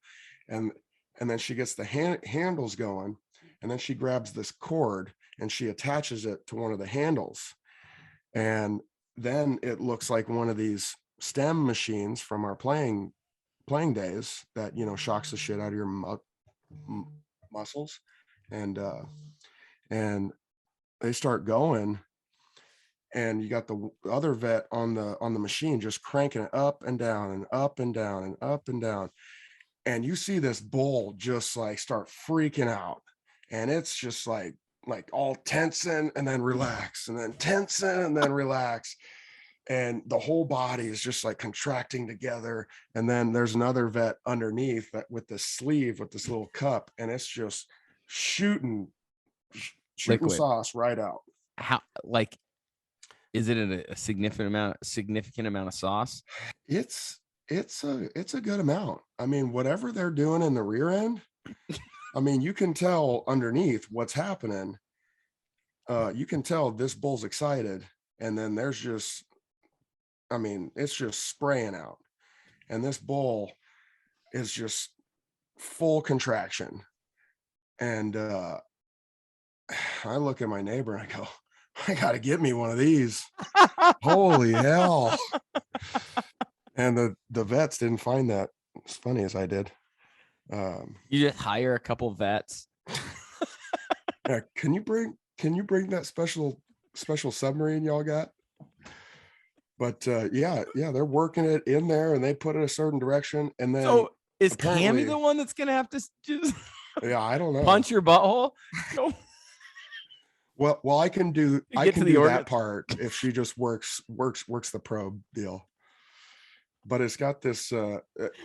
And then she gets the handles going, and then she grabs this cord and she attaches it to one of the handles. And then it looks like one of these stem machines from our playing days that, shocks the shit out of your muscles. And they start going, and you got the other vet on the machine just cranking it up and down and up and down and up and down. And you see this bull just like start freaking out, and it's just like all tension and then relax, and then tension and then relax, and the whole body is just like contracting together. And then there's another vet underneath that with the sleeve with this little cup, and it's just shooting Liquid sauce right out. How, like, is it a significant amount of sauce? It's a good amount. I mean, whatever they're doing in the rear end, I mean, you can tell underneath what's happening. You can tell this bull's excited, and then there's just, I mean, it's just spraying out, and this bull is just full contraction. And I look at my neighbor and I go, I gotta get me one of these. Holy hell. And the vets didn't find that as funny as I did. You just hire a couple vets. Yeah, can you bring that special submarine y'all got? But yeah, they're working it in there, and they put it a certain direction. And then, so is Cammy the one that's gonna have to just yeah, I don't know, punch your butthole? No. Well, I can do that part if she just works the probe deal. But it's got this, Yeah,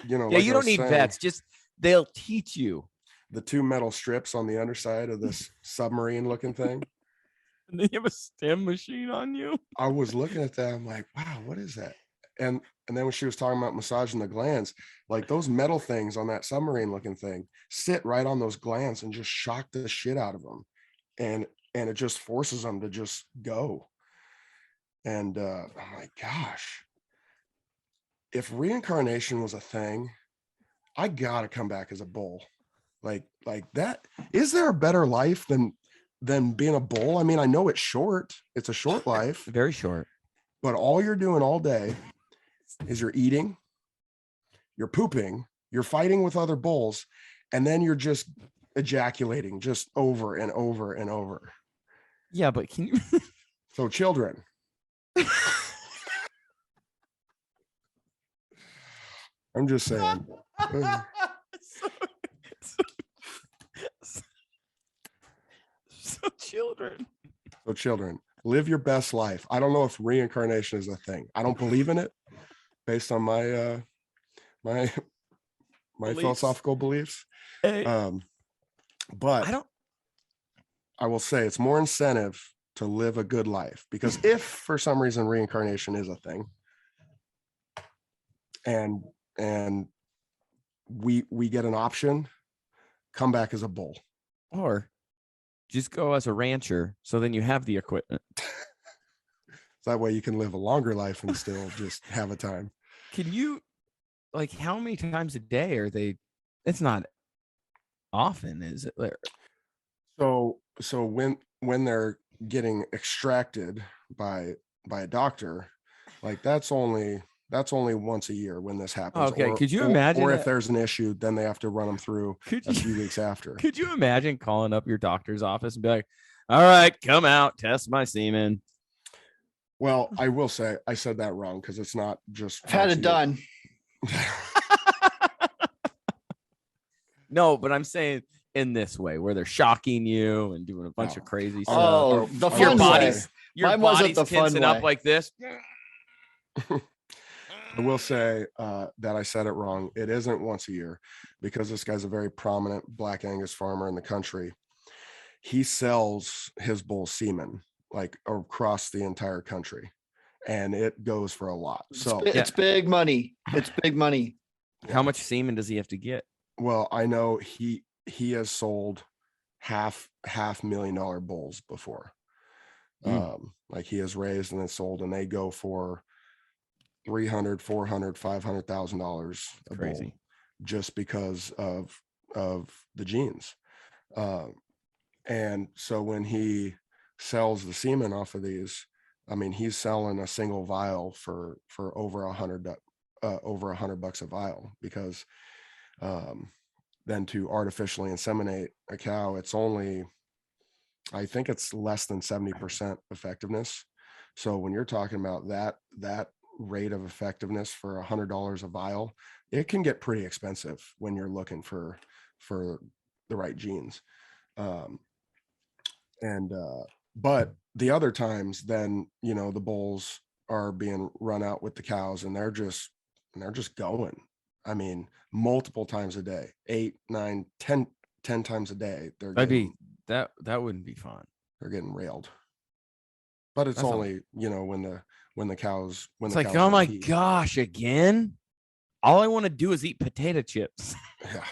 like you don't need vets. Just they'll teach you. The 2 metal strips on the underside of this submarine looking thing. And then you have a stem machine on you. I was looking at that. I'm like, wow, what is that? And then when she was talking about massaging the glands, like those metal things on that submarine looking thing sit right on those glands and just shock the shit out of them. And it just forces them to just go. And I'm like, gosh, if reincarnation was a thing, I gotta come back as a bull. Like that. Is there a better life than being a bull? I mean, I know it's short. It's a short life. Very short. But all you're doing all day is you're eating, you're pooping, you're fighting with other bulls, and then you're just ejaculating just over and over and over. Yeah, but can you? So children. I'm just saying. So children. So children, live your best life. I don't know if reincarnation is a thing. I don't believe in it based on my my philosophical beliefs. Hey, but I will say it's more incentive to live a good life, because if for some reason reincarnation is a thing and we get an option, come back as a bull. Or just go as a rancher, so then you have the equipment. So that way you can live a longer life and still just have a time. Can you, like, how many times a day are they? It's not often, is it? So when they're getting extracted by a doctor, like that's only once a year when this happens. Okay, could you imagine? Or if there's an issue, then they have to run them through a few weeks after. Could you imagine calling up your doctor's office and be like, "All right, come out, test my semen"? Well, I will say I said that wrong, because it's not just. I've had it done. No, but I'm saying in this way, where they're shocking you and doing a bunch of crazy stuff. Oh, the your fun body's way. your Mine wasn't body's the fun tensing up way. like this. I will say that I said it wrong. It isn't once a year, because this guy's a very prominent Black Angus farmer in the country. He sells his bull semen like across the entire country, and it goes for a lot. So it's big money. It's big money. How much semen does he have to get? Well, I know he has sold $500,000 bulls before. Like he has raised and then sold, and they go for $300,000, $400,000, $500,000 a bull, just because of the genes. And so when he sells the semen off of these, I mean, he's selling a single vial for over $100 a vial, because then to artificially inseminate a cow, it's only, I think it's less than 70% effectiveness. So when you're talking about that rate of effectiveness for $100 a vial, it can get pretty expensive when you're looking for the right genes. But the other times, then, you know, the bulls are being run out with the cows, and they're just going. I mean, multiple times a day, 8, 9, 10 times a day. That wouldn't be fun. They're getting railed. But it's only, you know, when the cows, it's like, oh my gosh, again? All I want to do is eat potato chips. Yeah.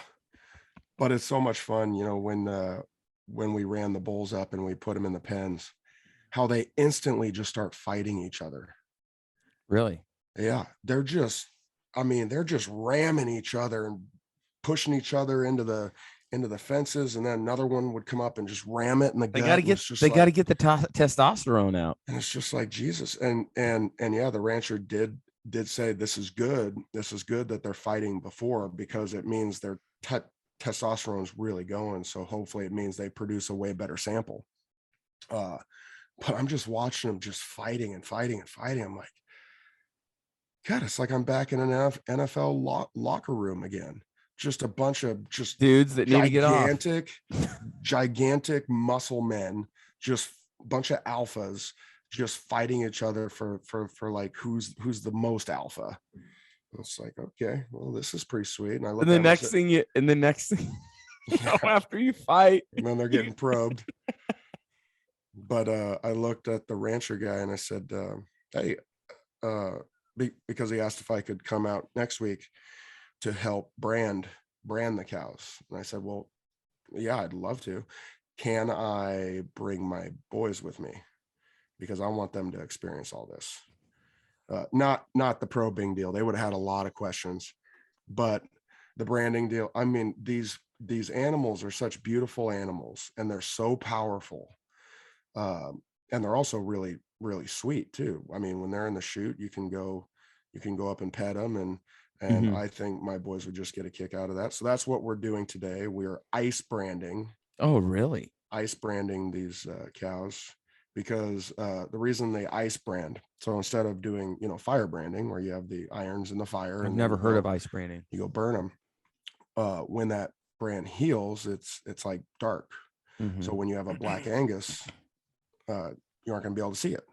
But it's so much fun, you know, when we ran the bulls up and we put them in the pens, how they instantly just start fighting each other. Really? Yeah. They're just ramming each other and pushing each other into the fences, and then another one would come up and just ram it in the gut. They got to get the testosterone out. And it's just like, Jesus. And yeah, the rancher did say, this is good that they're fighting before, because it means their testosterone is really going. So hopefully it means they produce a way better sample. But I'm just watching them just fighting and fighting and fighting. I'm like, God, it's like I'm back in an NFL locker room again. Just a bunch of just dudes that need to get off. Gigantic muscle men, just a bunch of alphas, just fighting each other for like who's the most alpha. It's like, okay, well, this is pretty sweet. And I look. And the next thing, you know, after you fight, and then they're getting probed. But I looked at the rancher guy and I said, hey, because he asked if I could come out next week to help brand the cows. And I said, well, yeah, I'd love to. Can I bring my boys with me? Because I want them to experience all this. Not the probing deal. They would have had a lot of questions, but the branding deal. I mean, these animals are such beautiful animals, and they're so powerful. And they're also really, really sweet too. I mean, when they're in the chute, you can go up and pet them, and I think my boys would just get a kick out of that. So that's what we're doing today. We are ice branding. Oh, really? Ice branding these cows, because the reason they ice brand, so instead of doing, fire branding where you have the irons in the fire, I've never heard of ice branding. You go burn them. When that brand heals, it's like dark. So when you have a black Angus, you aren't going to be able to see it.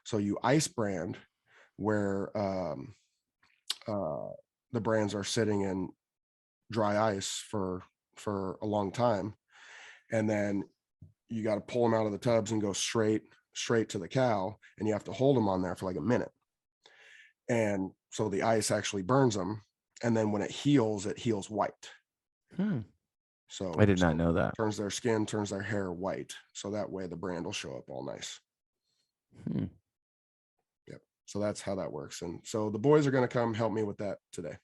So you ice brand where the brands are sitting in dry ice for a long time, and then you got to pull them out of the tubs and go straight to the cow, and you have to hold them on there for like a minute. And so the ice actually burns them, and then when it heals white. So I did not know that. Turns their skin, turns their hair white, so that way the brand will show up all nice. Yep. So that's how that works. And so the boys are going to come help me with that today.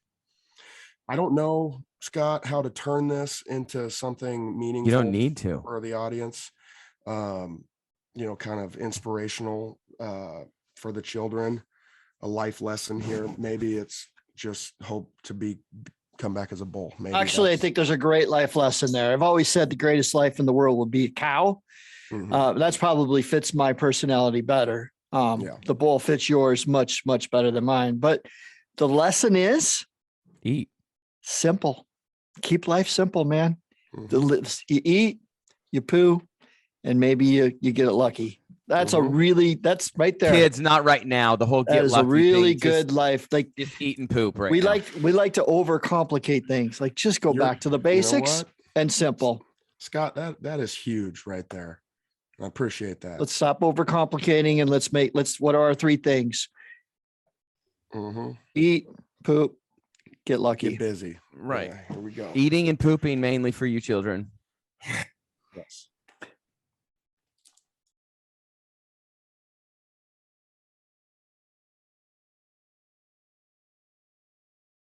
I don't know, Scott, how to turn this into something meaningful. You don't need to. For the audience, kind of inspirational for the children, a life lesson here. Maybe it's just hope to come back as a bull. Maybe actually, I think there's a great life lesson there. I've always said the greatest life in the world would be a cow. That's probably fits my personality better. The bull fits yours much, much better than mine. But the lesson is eat. Simple. Keep life simple, man. You eat, you poo, and maybe you get it lucky. That's that's right there. Kids, not right now. The whole that is a really good life. Like just eat and poop right we now. We like to overcomplicate things. Like just go back to the basics and simple. Scott, that is huge right there. I appreciate that. Let's stop overcomplicating and let's what are our three things? Eat, poop, get lucky. Get busy. Right. Yeah, here we go. Eating and pooping mainly for you children.